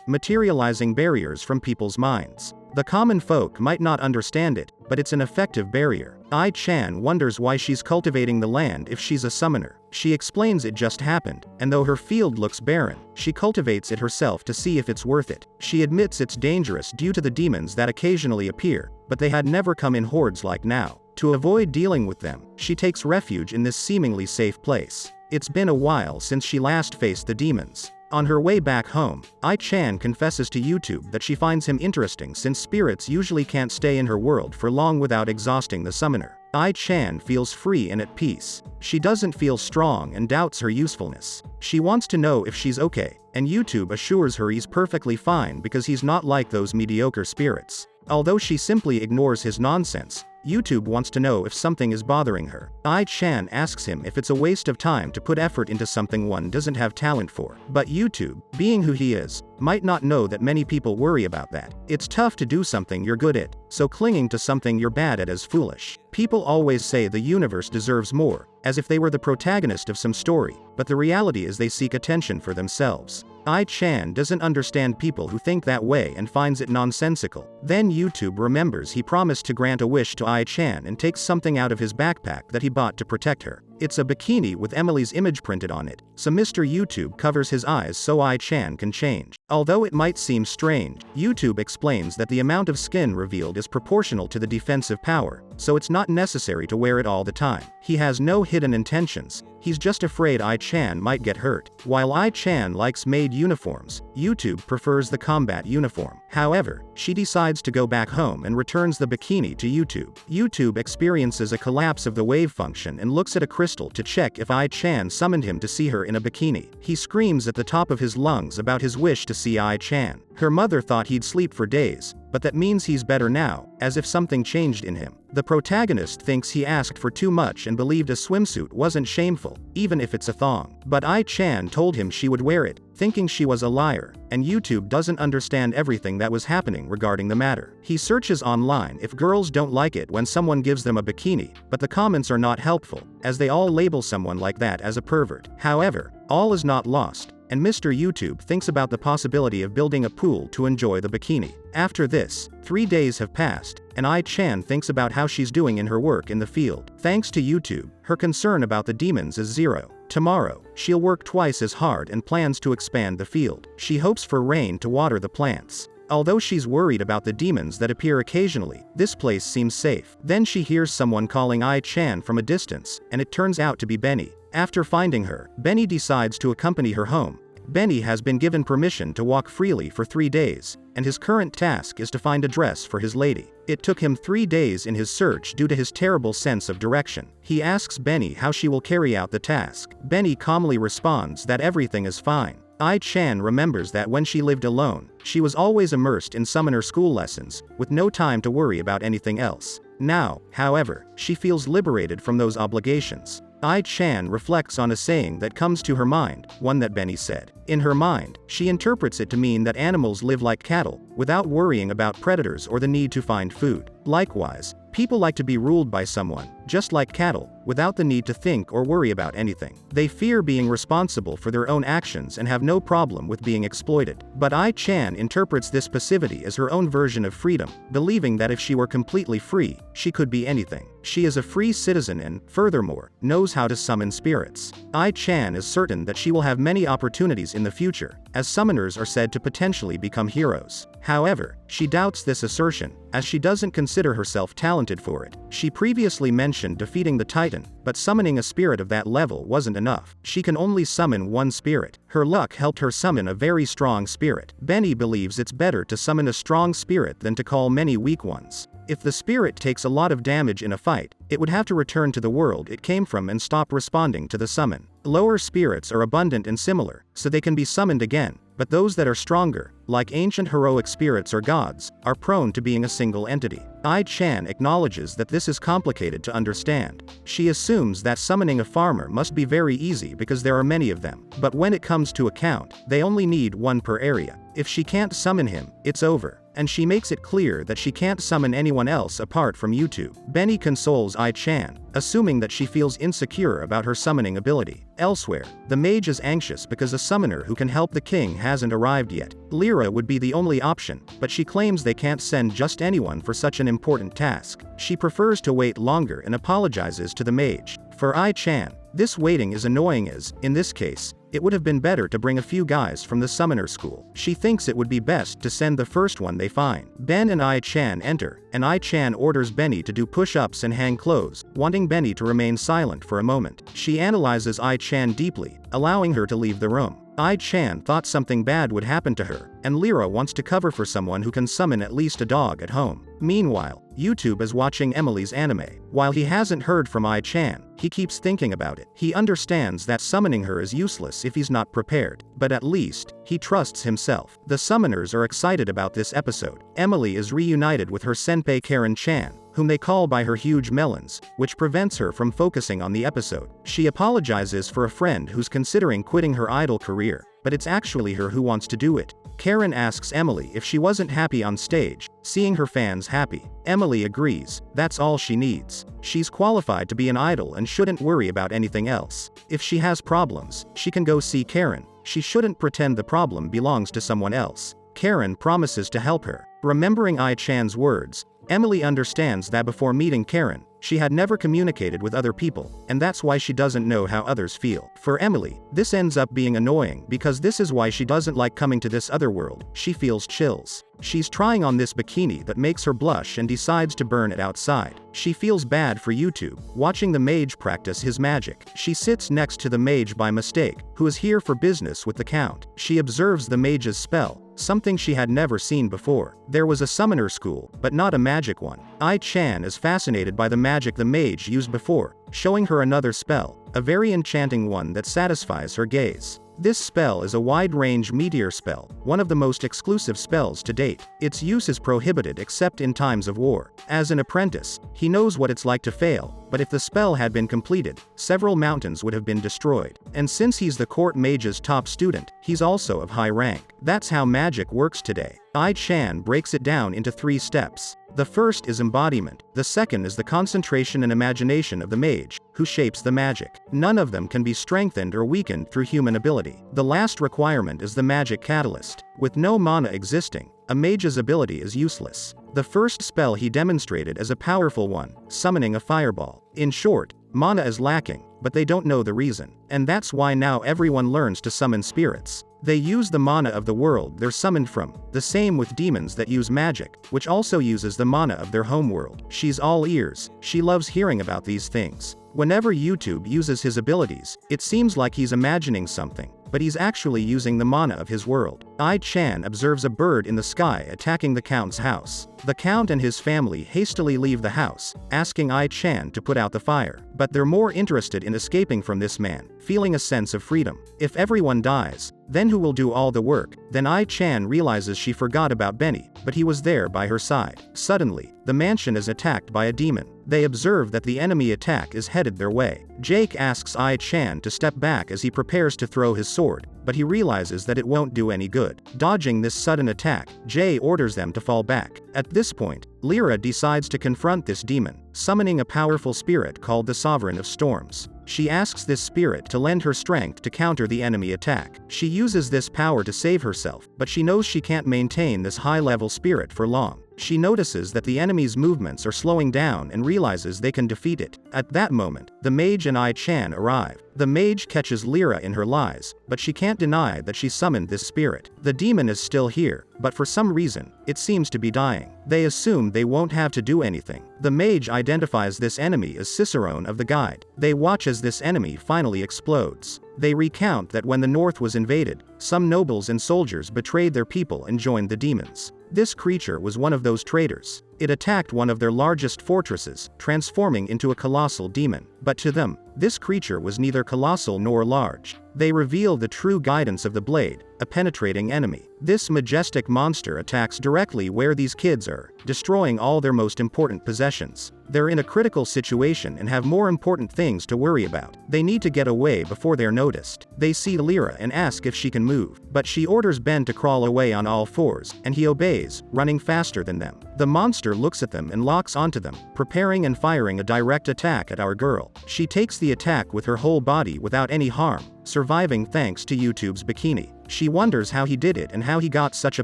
materializing barriers from people's minds. The common folk might not understand it, but it's an effective barrier. Ai-chan wonders why she's cultivating the land if she's a summoner. She explains it just happened, and though her field looks barren, she cultivates it herself to see if it's worth it. She admits it's dangerous due to the demons that occasionally appear, but they had never come in hordes like now. To avoid dealing with them, she takes refuge in this seemingly safe place. It's been a while since she last faced the demons. On her way back home, Ai-chan confesses to YouTube that she finds him interesting since spirits usually can't stay in her world for long without exhausting the summoner. Ai-chan feels free and at peace. She doesn't feel strong and doubts her usefulness. She wants to know if she's okay, and YouTube assures her he's perfectly fine because he's not like those mediocre spirits. Although she simply ignores his nonsense, YouTube wants to know if something is bothering her. Ai-chan asks him if it's a waste of time to put effort into something one doesn't have talent for. But YouTube, being who he is, might not know that many people worry about that. It's tough to do something you're good at, so clinging to something you're bad at is foolish. People always say the universe deserves more, as if they were the protagonist of some story, but the reality is they seek attention for themselves. Ai-chan doesn't understand people who think that way and finds it nonsensical. Then YouTube remembers he promised to grant a wish to Ai-chan and takes something out of his backpack that he bought to protect her. It's a bikini with Emily's image printed on it, so Mr. YouTube covers his eyes so Ai-chan can change. Although it might seem strange, YouTube explains that the amount of skin revealed is proportional to the defensive power, so it's not necessary to wear it all the time. He has no hidden intentions, he's just afraid Ai-chan might get hurt. While Ai-chan likes maid uniforms, YouTube prefers the combat uniform. However, she decides to go back home and returns the bikini to YouTube. YouTube experiences a collapse of the wave function and looks at a crystal to check if Ai-chan summoned him to see her in a bikini. He screams at the top of his lungs about his wish to see Ai-chan. Her mother thought he'd sleep for days, but that means he's better now, as if something changed in him. The protagonist thinks he asked for too much and believed a swimsuit wasn't shameful, even if it's a thong. But Ai-chan told him she would wear it, thinking she was a liar, and YouTube doesn't understand everything that was happening regarding the matter. He searches online if girls don't like it when someone gives them a bikini, but the comments are not helpful, as they all label someone like that as a pervert. However, all is not lost, and Mr. YouTube thinks about the possibility of building a pool to enjoy the bikini. After this, 3 days have passed, and Ai-chan thinks about how she's doing in her work in the field. Thanks to YouTube, her concern about the demons is zero. Tomorrow, she'll work twice as hard and plans to expand the field. She hopes for rain to water the plants. Although she's worried about the demons that appear occasionally, this place seems safe. Then she hears someone calling Ai-chan from a distance, and it turns out to be Benny. After finding her, Benny decides to accompany her home. Benny has been given permission to walk freely for 3 days, and his current task is to find a dress for his lady. It took him 3 days in his search due to his terrible sense of direction. He asks Benny how she will carry out the task. Benny calmly responds that everything is fine. Ai-chan remembers that when she lived alone, she was always immersed in summoner school lessons, with no time to worry about anything else. Now, however, she feels liberated from those obligations. Ai-chan reflects on a saying that comes to her mind, one that Benny said. In her mind, she interprets it to mean that animals live like cattle, without worrying about predators or the need to find food. Likewise, people like to be ruled by someone, just like cattle, without the need to think or worry about anything. They fear being responsible for their own actions and have no problem with being exploited. But Ai-chan interprets this passivity as her own version of freedom, believing that if she were completely free, she could be anything. She is a free citizen and, furthermore, knows how to summon spirits. Ai-chan is certain that she will have many opportunities in the future, as summoners are said to potentially become heroes. However, she doubts this assertion, as she doesn't consider herself talented for it. She previously mentioned defeating the Titan, but summoning a spirit of that level wasn't enough. She can only summon one spirit. Her luck helped her summon a very strong spirit. Benny believes it's better to summon a strong spirit than to call many weak ones. If the spirit takes a lot of damage in a fight, it would have to return to the world it came from and stop responding to the summon. Lower spirits are abundant and similar, so they can be summoned again, but those that are stronger, like ancient heroic spirits or gods, are prone to being a single entity. Ai-chan acknowledges that this is complicated to understand. She assumes that summoning a farmer must be very easy because there are many of them, but when it comes to account, they only need one per area. If she can't summon him, it's over. And she makes it clear that she can't summon anyone else apart from YouTube. Benny consoles Ai-chan, assuming that she feels insecure about her summoning ability. Elsewhere, the mage is anxious because a summoner who can help the king hasn't arrived yet. Lyra would be the only option, but she claims they can't send just anyone for such an important task. She prefers to wait longer and apologizes to the mage. For Ai-chan, this waiting is annoying as, in this case, it would have been better to bring a few guys from the summoner school. She thinks it would be best to send the first one they find. Ben and Ai-chan enter, and Ai-chan orders Benny to do push-ups and hang clothes, wanting Benny to remain silent for a moment. She analyzes Ai-chan deeply, allowing her to leave the room. Ai-chan thought something bad would happen to her, and Lyra wants to cover for someone who can summon at least a dog at home. Meanwhile, YouTube is watching Emily's anime. While he hasn't heard from Ai-chan, he keeps thinking about it. He understands that summoning her is useless if he's not prepared, but at least, he trusts himself. The summoners are excited about this episode. Emily is reunited with her senpai Karen-chan, whom they call by her huge melons, which prevents her from focusing on the episode. She apologizes for a friend who's considering quitting her idol career, but it's actually her who wants to do it. Karen asks Emily if she wasn't happy on stage, seeing her fans happy. Emily agrees, that's all she needs. She's qualified to be an idol and shouldn't worry about anything else. If she has problems, she can go see Karen. She shouldn't pretend the problem belongs to someone else. Karen promises to help her. Remembering Ai-chan's words, Emily understands that before meeting Karen, she had never communicated with other people, and that's why she doesn't know how others feel. For Emily, this ends up being annoying because this is why she doesn't like coming to this other world. She feels chills. She's trying on this bikini that makes her blush and decides to burn it outside. She feels bad for YouTube, watching the mage practice his magic. She sits next to the mage by mistake, who is here for business with the count. She observes the mage's spell, something she had never seen before. There was a summoner school, but not a magic one. Ai-chan is fascinated by the magic the mage used before, showing her another spell, a very enchanting one that satisfies her gaze. This spell is a wide-range meteor spell, one of the most exclusive spells to date. Its use is prohibited except in times of war. As an apprentice, he knows what it's like to fail, but if the spell had been completed, several mountains would have been destroyed. And since he's the court mage's top student, he's also of high rank. That's how magic works today. Ai-chan breaks it down into 3 steps. The first is embodiment, the second is the concentration and imagination of the mage, who shapes the magic. None of them can be strengthened or weakened through human ability. The last requirement is the magic catalyst. With no mana existing, a mage's ability is useless. The first spell he demonstrated as a powerful one, summoning a fireball. In short, mana is lacking, but they don't know the reason. And that's why now everyone learns to summon spirits. They use the mana of the world they're summoned from, the same with demons that use magic, which also uses the mana of their home world. She's all ears, she loves hearing about these things. Whenever YouTube uses his abilities, it seems like he's imagining something, but he's actually using the mana of his world. Ai-chan observes a bird in the sky attacking the count's house. The count and his family hastily leave the house, asking Ai-chan to put out the fire. But they're more interested in escaping from this man, feeling a sense of freedom. If everyone dies, then who will do all the work? Then Ai-chan realizes she forgot about Benny, but he was there by her side. Suddenly, the mansion is attacked by a demon. They observe that the enemy attack is headed their way. Jake asks Ai-chan to step back as he prepares to throw his sword, but he realizes that it won't do any good. Dodging this sudden attack, Jay orders them to fall back. At this point, Lyra decides to confront this demon, summoning a powerful spirit called the Sovereign of Storms. She asks this spirit to lend her strength to counter the enemy attack. She uses this power to save herself, but she knows she can't maintain this high-level spirit for long. She notices that the enemy's movements are slowing down and realizes they can defeat it. At that moment, the mage and Ai-chan arrive. The mage catches Lyra in her lies, but she can't deny that she summoned this spirit. The demon is still here, but for some reason, it seems to be dying. They assume they won't have to do anything. The mage identifies this enemy as Cicerone of the Guide. They watch as this enemy finally explodes. They recount that when the North was invaded, some nobles and soldiers betrayed their people and joined the demons. This creature was one of those traitors. It attacked one of their largest fortresses, transforming into a colossal demon. But to them, this creature was neither colossal nor large. They reveal the true guidance of the blade, a penetrating enemy. This majestic monster attacks directly where these kids are, destroying all their most important possessions. They're in a critical situation and have more important things to worry about. They need to get away before they're noticed. They see Lyra and ask if she can move, but she orders Ben to crawl away on all fours, and he obeys, running faster than them. The monster looks at them and locks onto them, preparing and firing a direct attack at our girl. She takes the attack with her whole body without any harm, surviving thanks to YouTube's bikini. She wonders how he did it and how he got such a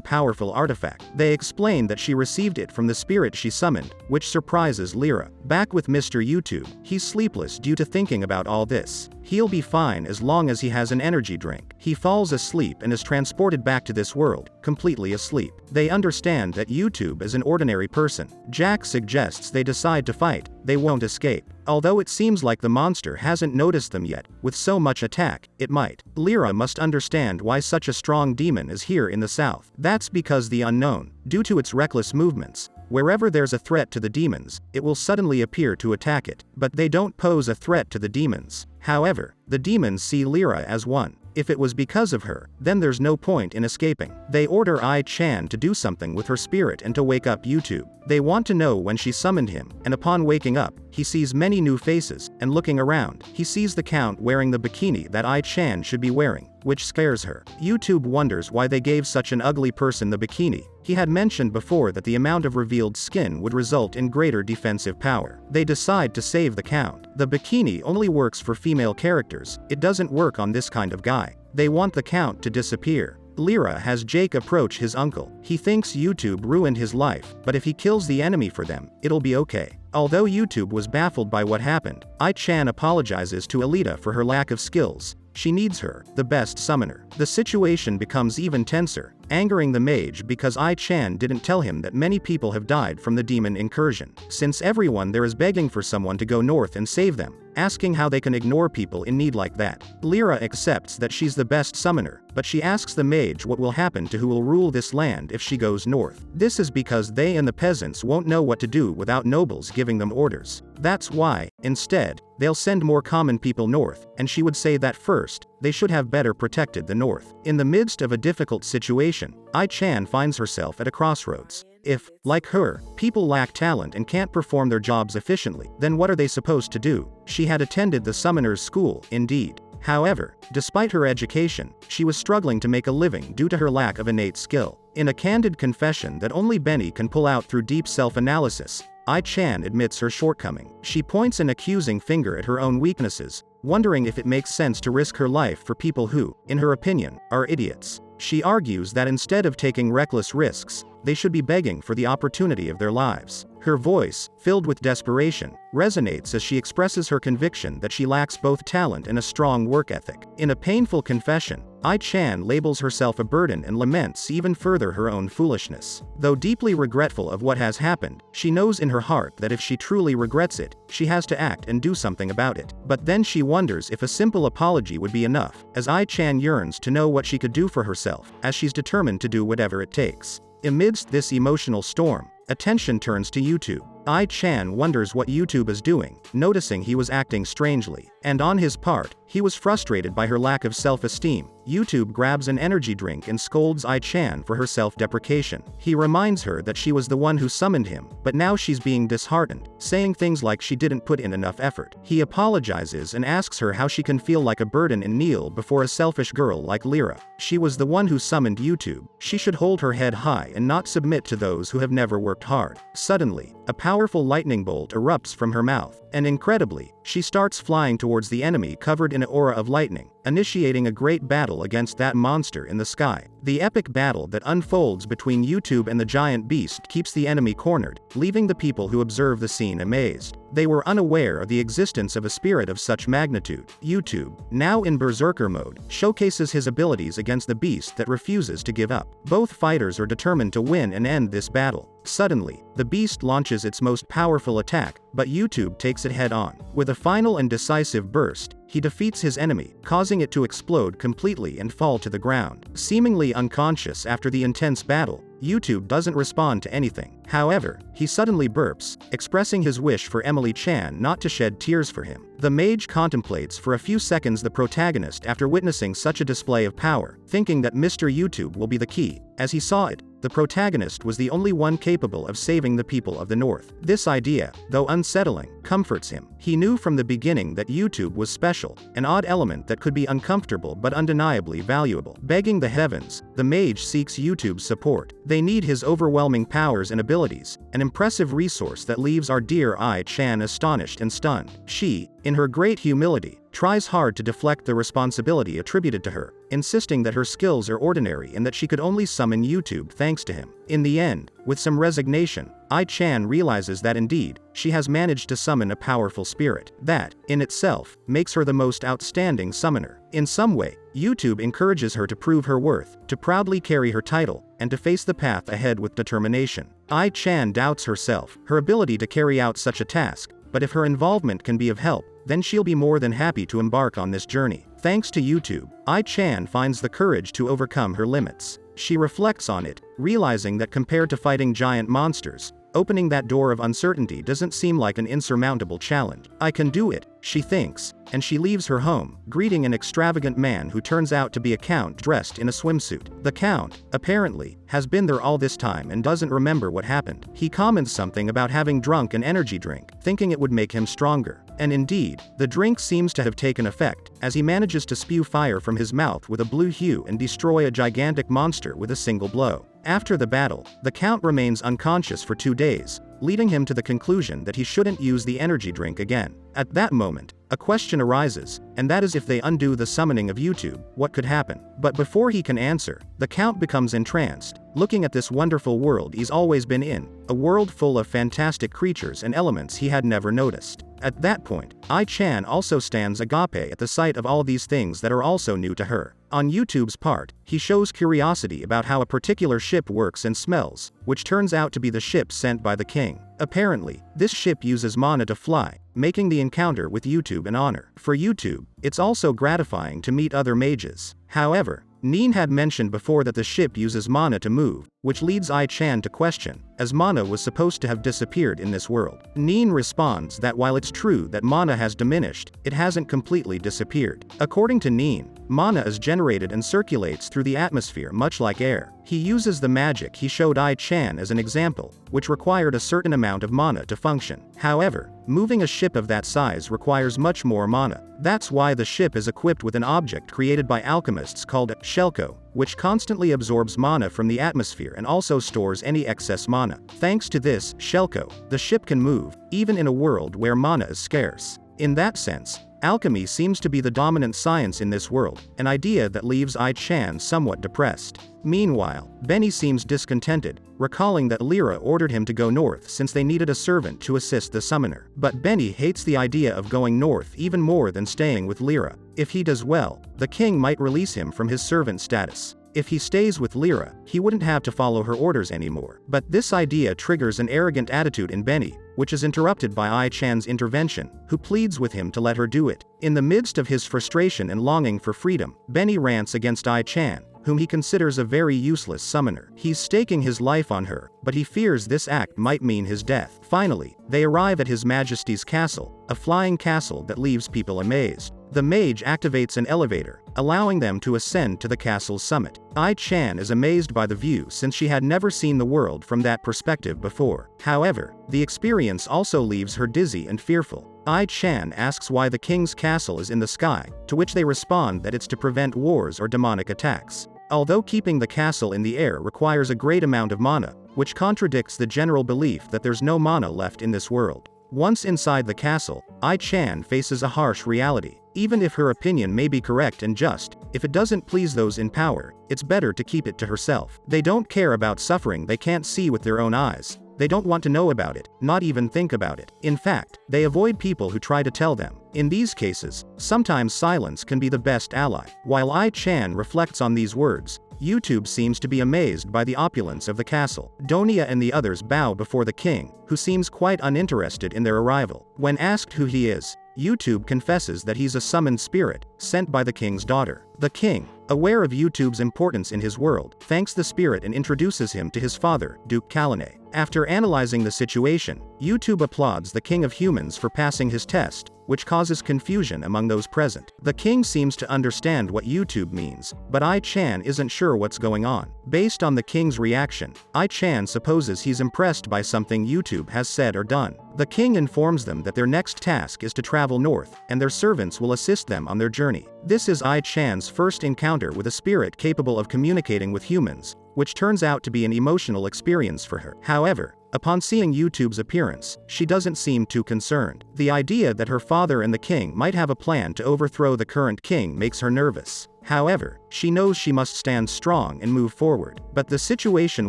powerful artifact. They explain that she received it from the spirit she summoned, which surprises Lyra. Back with Mr. YouTube, he's sleepless due to thinking about all this. He'll be fine as long as he has an energy drink. He falls asleep and is transported back to this world, completely asleep. They understand that YouTube is an ordinary person. Jack suggests they decide to fight. They won't escape. Although it seems like the monster hasn't noticed them yet, with so much attack, it might. Lyra must understand why such a strong demon is here in the south. That's because the unknown, due to its reckless movements, wherever there's a threat to the demons, it will suddenly appear to attack it. But they don't pose a threat to the demons. However, the demons see Lyra as one. If it was because of her, then there's no point in escaping. They order Ai-chan to do something with her spirit and to wake up YouTube. They want to know when she summoned him, and upon waking up, he sees many new faces, and looking around, he sees the Count wearing the bikini that Ai-chan should be wearing, which scares her. YouTube wonders why they gave such an ugly person the bikini. He had mentioned before that the amount of revealed skin would result in greater defensive power. They decide to save the Count. The bikini only works for female characters, it doesn't work on this kind of guy. They want the Count to disappear. Lyra has Jake approach his uncle. He thinks YouTube ruined his life, but if he kills the enemy for them, it'll be okay. Although YouTube was baffled by what happened, Ai-chan apologizes to Alita for her lack of skills. She needs her, the best summoner. The situation becomes even tenser, angering the mage because Ai-chan didn't tell him that many people have died from the demon incursion. Since everyone there is begging for someone to go north and save them, asking how they can ignore people in need like that. Lyra accepts that she's the best summoner, but she asks the mage what will happen to who will rule this land if she goes north. This is because they and the peasants won't know what to do without nobles giving them orders. That's why, instead, they'll send more common people north, and she would say that first, they should have better protected the north. In the midst of a difficult situation, Ai-chan finds herself at a crossroads. If, like her, people lack talent and can't perform their jobs efficiently, then what are they supposed to do? She had attended the summoner's school, indeed. However, despite her education, she was struggling to make a living due to her lack of innate skill. In a candid confession that only Benny can pull out through deep self-analysis, Ai-chan admits her shortcoming. She points an accusing finger at her own weaknesses, wondering if it makes sense to risk her life for people who, in her opinion, are idiots. She argues that instead of taking reckless risks, they should be begging for the opportunity of their lives. Her voice, filled with desperation, resonates as she expresses her conviction that she lacks both talent and a strong work ethic. In a painful confession, Ai-chan labels herself a burden and laments even further her own foolishness. Though deeply regretful of what has happened, she knows in her heart that if she truly regrets it, she has to act and do something about it. But then she wonders if a simple apology would be enough, as Ai-chan yearns to know what she could do for herself, as she's determined to do whatever it takes. Amidst this emotional storm, attention turns to YouTube. Ai-chan wonders what YouTube is doing, noticing he was acting strangely. And on his part, he was frustrated by her lack of self-esteem. YouTube grabs an energy drink and scolds Ai-chan for her self-deprecation. He reminds her that she was the one who summoned him, but now she's being disheartened, saying things like she didn't put in enough effort. He apologizes and asks her how she can feel like a burden and kneel before a selfish girl like Lyra. She was the one who summoned YouTube. She should hold her head high and not submit to those who have never worked hard. Suddenly, a powerful lightning bolt erupts from her mouth, and incredibly, she starts flying towards the enemy covered in an aura of lightning, initiating a great battle against that monster in the sky. The epic battle that unfolds between YouTube and the giant beast keeps the enemy cornered, leaving the people who observe the scene amazed. They were unaware of the existence of a spirit of such magnitude. YouTube, now in berserker mode, showcases his abilities against the beast that refuses to give up. Both fighters are determined to win and end this battle. Suddenly, the beast launches its most powerful attack, but YouTube takes it head on. With a final and decisive burst, he defeats his enemy, causing it to explode completely and fall to the ground. Seemingly unconscious after the intense battle, YouTube doesn't respond to anything. However, he suddenly burps, expressing his wish for Emily Chan not to shed tears for him. The mage contemplates for a few seconds the protagonist after witnessing such a display of power, thinking that Mr. YouTube will be the key. As he saw it, the protagonist was the only one capable of saving the people of the North. This idea, though unsettling, comforts him. He knew from the beginning that YouTube was special, an odd element that could be uncomfortable but undeniably valuable. Begging the heavens, the mage seeks YouTube's support. They need his overwhelming powers and abilities, an impressive resource that leaves our dear Ai-chan astonished and stunned. She, in her great humility, tries hard to deflect the responsibility attributed to her, insisting that her skills are ordinary and that she could only summon YouTube thanks to him. In the end, with some resignation, Ai-chan realizes that indeed, she has managed to summon a powerful spirit. That, in itself, makes her the most outstanding summoner. In some way, YouTube encourages her to prove her worth, to proudly carry her title, and to face the path ahead with determination. Ai-chan doubts herself, her ability to carry out such a task, but if her involvement can be of help, then she'll be more than happy to embark on this journey. Thanks to YouTube, Ai-chan finds the courage to overcome her limits. She reflects on it, realizing that compared to fighting giant monsters, opening that door of uncertainty doesn't seem like an insurmountable challenge. I can do it, she thinks, and she leaves her home, greeting an extravagant man who turns out to be a count dressed in a swimsuit. The count, apparently, has been there all this time and doesn't remember what happened. He comments something about having drunk an energy drink, thinking it would make him stronger. And indeed, the drink seems to have taken effect, as he manages to spew fire from his mouth with a blue hue and destroy a gigantic monster with a single blow. After the battle, the count remains unconscious for 2 days, leading him to the conclusion that he shouldn't use the energy drink again. At that moment, a question arises, and that is if they undo the summoning of YouTube, what could happen? But before he can answer, the count becomes entranced, looking at this wonderful world he's always been in, a world full of fantastic creatures and elements he had never noticed. At that point, Ai-chan also stands agape at the sight of all these things that are also new to her. On YouTube's part, he shows curiosity about how a particular ship works and smells, which turns out to be the ship sent by the king. Apparently, this ship uses mana to fly, making the encounter with YouTube an honor. For YouTube, it's also gratifying to meet other mages. However, Neen had mentioned before that the ship uses mana to move, which leads Ai-chan to question, as mana was supposed to have disappeared in this world. Neen responds that while it's true that mana has diminished, it hasn't completely disappeared. According to Neen, mana is generated and circulates through the atmosphere much like air. He uses the magic he showed Ai-chan as an example, which required a certain amount of mana to function. However, moving a ship of that size requires much more mana. That's why the ship is equipped with an object created by alchemists called a shellco, which constantly absorbs mana from the atmosphere and also stores any excess mana. Thanks to this shellco, the ship can move, even in a world where mana is scarce. In that sense, alchemy seems to be the dominant science in this world, an idea that leaves Ai-chan somewhat depressed. Meanwhile, Benny seems discontented, recalling that Lyra ordered him to go north since they needed a servant to assist the summoner. But Benny hates the idea of going north even more than staying with Lyra. If he does well, the king might release him from his servant status. If he stays with Lyra, he wouldn't have to follow her orders anymore. But this idea triggers an arrogant attitude in Benny, which is interrupted by Ai-chan's intervention, who pleads with him to let her do it. In the midst of his frustration and longing for freedom, Benny rants against Ai-chan, whom he considers a very useless summoner. He's staking his life on her, but he fears this act might mean his death. Finally, they arrive at His Majesty's castle, a flying castle that leaves people amazed. The mage activates an elevator, allowing them to ascend to the castle's summit. Ai-chan is amazed by the view since she had never seen the world from that perspective before. However, the experience also leaves her dizzy and fearful. Ai-chan asks why the king's castle is in the sky, to which they respond that it's to prevent wars or demonic attacks. Although keeping the castle in the air requires a great amount of mana, which contradicts the general belief that there's no mana left in this world. Once inside the castle, Ai-chan faces a harsh reality. Even if her opinion may be correct and just, if it doesn't please those in power, it's better to keep it to herself. They don't care about suffering they can't see with their own eyes. They don't want to know about it, not even think about it. In fact, they avoid people who try to tell them. In these cases, sometimes silence can be the best ally. While Ai-chan reflects on these words, YouTube seems to be amazed by the opulence of the castle. Donia and the others bow before the king, who seems quite uninterested in their arrival. When asked who he is, YouTube confesses that he's a summoned spirit, sent by the king's daughter. The king, aware of YouTube's importance in his world, thanks the spirit and introduces him to his father, Duke Kalane. After analyzing the situation, YouTube applauds the king of humans for passing his test, which causes confusion among those present. The king seems to understand what YouTube means, but Ai-chan isn't sure what's going on. Based on the king's reaction, Ai-chan supposes he's impressed by something YouTube has said or done. The king informs them that their next task is to travel north, and their servants will assist them on their journey. This is Ai-chan's first encounter with a spirit capable of communicating with humans, which turns out to be an emotional experience for her. However, upon seeing YouTube's appearance, she doesn't seem too concerned. The idea that her father and the king might have a plan to overthrow the current king makes her nervous. However, she knows she must stand strong and move forward. But the situation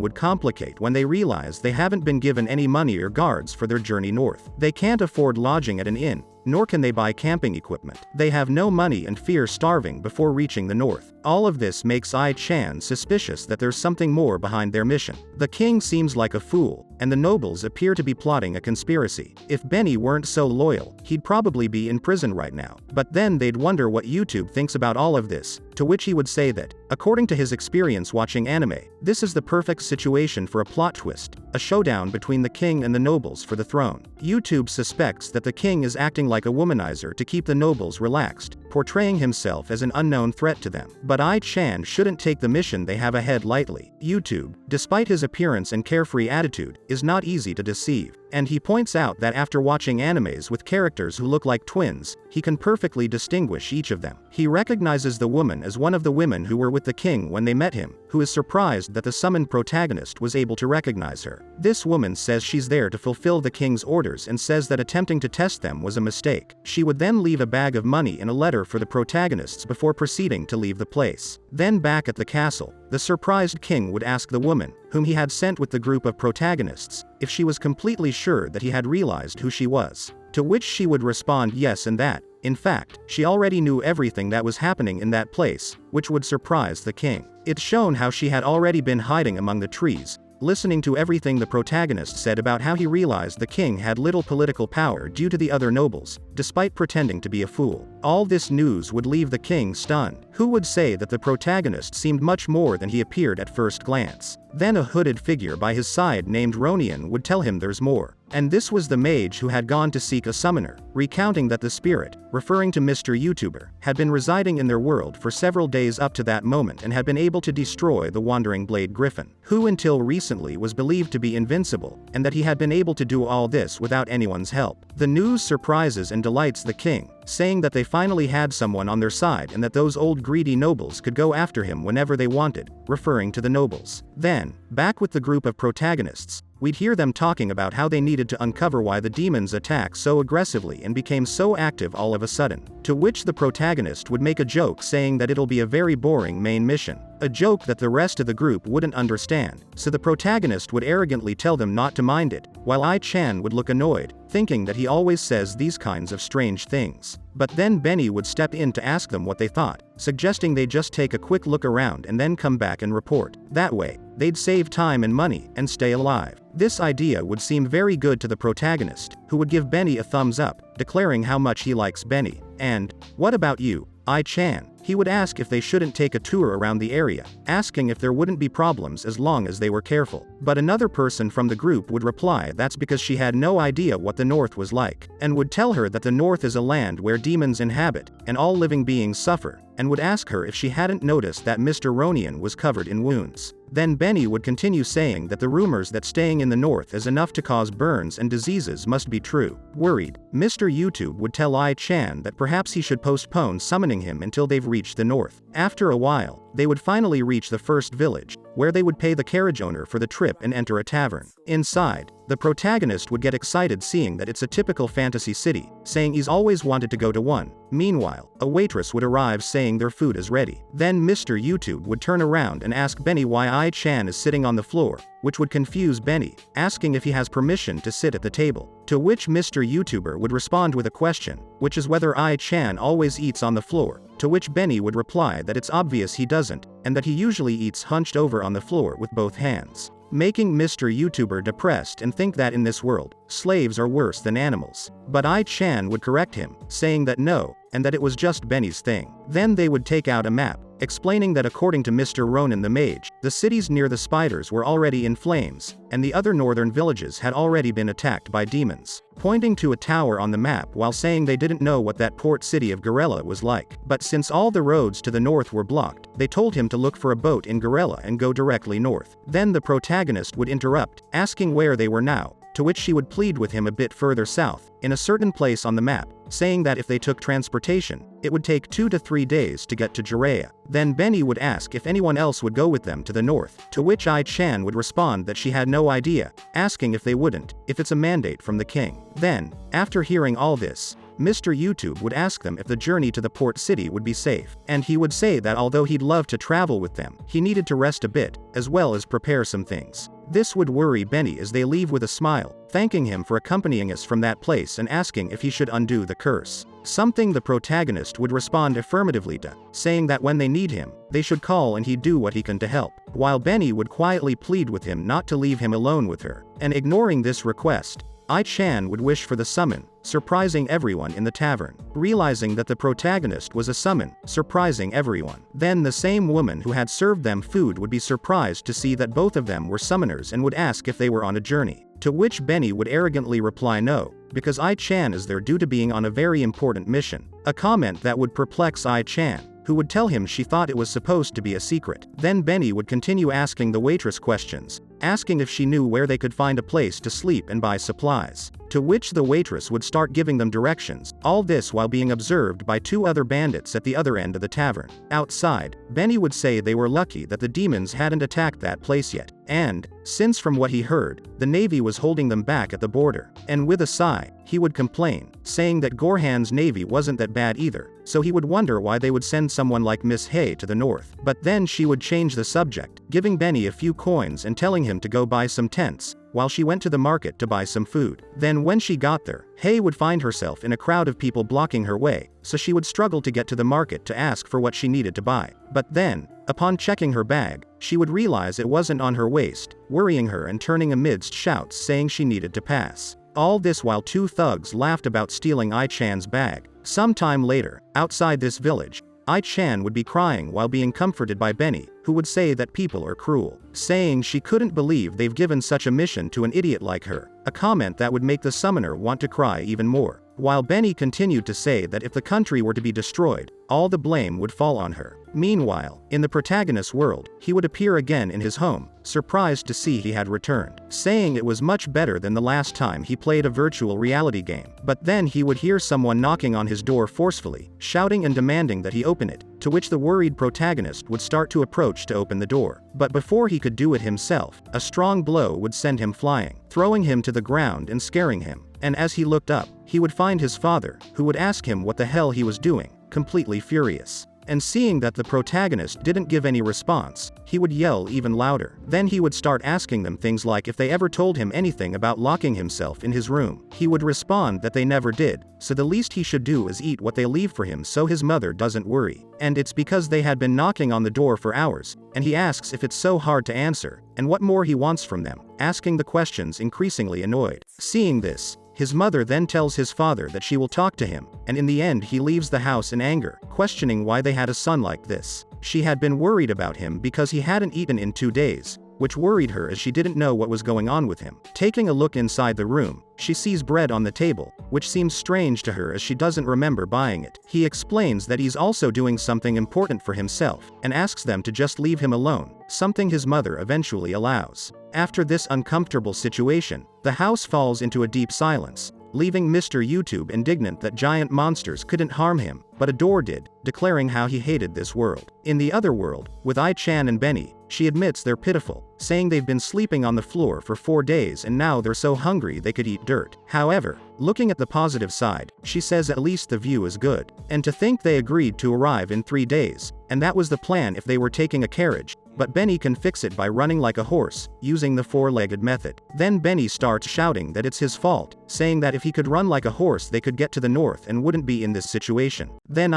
would complicate when they realize they haven't been given any money or guards for their journey north. They can't afford lodging at an inn, nor can they buy camping equipment. They have no money and fear starving before reaching the north. All of this makes Ai-chan suspicious that there's something more behind their mission. The king seems like a fool, and the nobles appear to be plotting a conspiracy. If Benny weren't so loyal, he'd probably be in prison right now. But then they'd wonder what YouTube thinks about all of this, to which he would say that, according to his experience watching anime, this is the perfect situation for a plot twist, a showdown between the king and the nobles for the throne. YouTube suspects that the king is acting like a womanizer to keep the nobles relaxed, portraying himself as an unknown threat to them. But Ai-chan shouldn't take the mission they have ahead lightly. YouTube, despite his appearance and carefree attitude, is not easy to deceive. And he points out that after watching animes with characters who look like twins, he can perfectly distinguish each of them. He recognizes the woman as one of the women who were with the king when they met him, who is surprised that the summoned protagonist was able to recognize her. This woman says she's there to fulfill the king's orders and says that attempting to test them was a mistake. She would then leave a bag of money and a letter for the protagonists before proceeding to leave the place. Then back at the castle, the surprised king would ask the woman, whom he had sent with the group of protagonists, if she was completely sure that he had realized who she was. To which she would respond yes, and that, in fact, she already knew everything that was happening in that place, which would surprise the king. It's shown how she had already been hiding among the trees, listening to everything the protagonist said about how he realized the king had little political power due to the other nobles, despite pretending to be a fool. All this news would leave the king stunned. Who would say that the protagonist seemed much more than he appeared at first glance? Then a hooded figure by his side named Ronian would tell him there's more. And this was the mage who had gone to seek a summoner, recounting that the spirit, referring to Mr. YouTuber, had been residing in their world for several days up to that moment and had been able to destroy the wandering blade griffin, who until recently was believed to be invincible, and that he had been able to do all this without anyone's help. The news surprises and delights the king, saying that they finally had someone on their side and that those old greedy nobles could go after him whenever they wanted, referring to the nobles. Then, back with the group of protagonists, we'd hear them talking about how they needed to uncover why the demons attacked so aggressively and became so active all of a sudden. To which the protagonist would make a joke saying that it'll be a very boring main mission. A joke that the rest of the group wouldn't understand, so the protagonist would arrogantly tell them not to mind it, while Ai-chan would look annoyed, thinking that he always says these kinds of strange things. But then Benny would step in to ask them what they thought, suggesting they just take a quick look around and then come back and report. That way, they'd save time and money, and stay alive. This idea would seem very good to the protagonist, who would give Benny a thumbs up, declaring how much he likes Benny. And, "What about you, Ai-chan?" He would ask if they shouldn't take a tour around the area, asking if there wouldn't be problems as long as they were careful. But another person from the group would reply that's because she had no idea what the North was like, and would tell her that the North is a land where demons inhabit, and all living beings suffer, and would ask her if she hadn't noticed that Mr. Ronian was covered in wounds. Then Benny would continue saying that the rumors that staying in the north is enough to cause burns and diseases must be true. Worried, Mr. YouTube would tell Ai-chan that perhaps he should postpone summoning him until they've reached the north. After a while, they would finally reach the first village, where they would pay the carriage owner for the trip and enter a tavern. Inside, the protagonist would get excited seeing that it's a typical fantasy city, saying he's always wanted to go to one. Meanwhile, a waitress would arrive saying their food is ready. Then Mr. YouTube would turn around and ask Benny why Ai-chan is sitting on the floor, which would confuse Benny, asking if he has permission to sit at the table. To which Mr. YouTuber would respond with a question, which is whether Ai-chan always eats on the floor, to which Benny would reply that it's obvious he doesn't, and that he usually eats hunched over on the floor with both hands, making Mr. YouTuber depressed and think that in this world, slaves are worse than animals. But Ai-chan would correct him, saying that no, and that it was just Benny's thing. Then they would take out a map, explaining that according to Mr. Ronan the mage, the cities near the spiders were already in flames, and the other northern villages had already been attacked by demons, pointing to a tower on the map while saying they didn't know what that port city of Gorilla was like. But since all the roads to the north were blocked, they told him to look for a boat in Gorilla and go directly north. Then the protagonist would interrupt, asking where they were now, to which she would plead with him a bit further south, in a certain place on the map, saying that if they took transportation, it would take 2 to 3 days to get to Jiraiya. Then Benny would ask if anyone else would go with them to the north, to which Ai-chan would respond that she had no idea, asking if they wouldn't, if it's a mandate from the king. Then, after hearing all this, Mr. YouTube would ask them if the journey to the port city would be safe, and he would say that although he'd love to travel with them, he needed to rest a bit, as well as prepare some things. This would worry Benny as they leave with a smile, thanking him for accompanying us from that place and asking if he should undo the curse. Something the protagonist would respond affirmatively to, saying that when they need him, they should call and he'd do what he can to help, while Benny would quietly plead with him not to leave him alone with her. And ignoring this request, Ai-chan would wish for the summon, surprising everyone in the tavern, realizing that the protagonist was a summon, surprising everyone. Then the same woman who had served them food would be surprised to see that both of them were summoners and would ask if they were on a journey, to which Benny would arrogantly reply no, because Ai-chan is there due to being on a very important mission, a comment that would perplex Ai-chan, who would tell him she thought it was supposed to be a secret. Then Benny would continue asking the waitress questions, asking if she knew where they could find a place to sleep and buy supplies, to which the waitress would start giving them directions, all this while being observed by 2 other bandits at the other end of the tavern. Outside, Benny would say they were lucky that the demons hadn't attacked that place yet, and, since from what he heard, the navy was holding them back at the border, and with a sigh, he would complain, saying that Gorhan's navy wasn't that bad either, so he would wonder why they would send someone like Miss Hay to the north. But then she would change the subject, giving Benny a few coins and telling him to go buy some tents, while she went to the market to buy some food. Then when she got there, Hay would find herself in a crowd of people blocking her way, so she would struggle to get to the market to ask for what she needed to buy. But then, upon checking her bag, she would realize it wasn't on her waist, worrying her and turning amidst shouts saying she needed to pass. All this while 2 thugs laughed about stealing Ai-chan's bag. Sometime later, outside this village, Ai-chan would be crying while being comforted by Benny, who would say that people are cruel, saying she couldn't believe they've given such a mission to an idiot like her, a comment that would make the summoner want to cry even more, while Benny continued to say that if the country were to be destroyed, all the blame would fall on her. Meanwhile, in the protagonist's world, he would appear again in his home, surprised to see he had returned, saying it was much better than the last time he played a virtual reality game. But then he would hear someone knocking on his door forcefully, shouting and demanding that he open it, to which the worried protagonist would start to approach to open the door. But before he could do it himself, a strong blow would send him flying, throwing him to the ground and scaring him. And as he looked up, he would find his father, who would ask him what the hell he was doing, completely furious. And seeing that the protagonist didn't give any response, he would yell even louder. Then he would start asking them things like if they ever told him anything about locking himself in his room. He would respond that they never did, so the least he should do is eat what they leave for him so his mother doesn't worry. And it's because they had been knocking on the door for hours, and he asks if it's so hard to answer, and what more he wants from them, asking the questions increasingly annoyed. Seeing this, his mother then tells his father that she will talk to him, and in the end he leaves the house in anger, questioning why they had a son like this. She had been worried about him because he hadn't eaten in 2 days, which worried her as she didn't know what was going on with him. Taking a look inside the room, she sees bread on the table, which seems strange to her as she doesn't remember buying it. He explains that he's also doing something important for himself, and asks them to just leave him alone, something his mother eventually allows. After this uncomfortable situation, the house falls into a deep silence, leaving Mr. YouTube indignant that giant monsters couldn't harm him, but a door did, declaring how he hated this world. In the other world, with Ai-chan and Benny, she admits they're pitiful, saying they've been sleeping on the floor for 4 days and now they're so hungry they could eat dirt. However, looking at the positive side, she says at least the view is good. And to think they agreed to arrive in 3 days, and that was the plan if they were taking a carriage, but Benny can fix it by running like a horse, using the 4-legged method. Then Benny starts shouting that it's his fault, saying that if he could run like a horse they could get to the north and wouldn't be in this situation. Then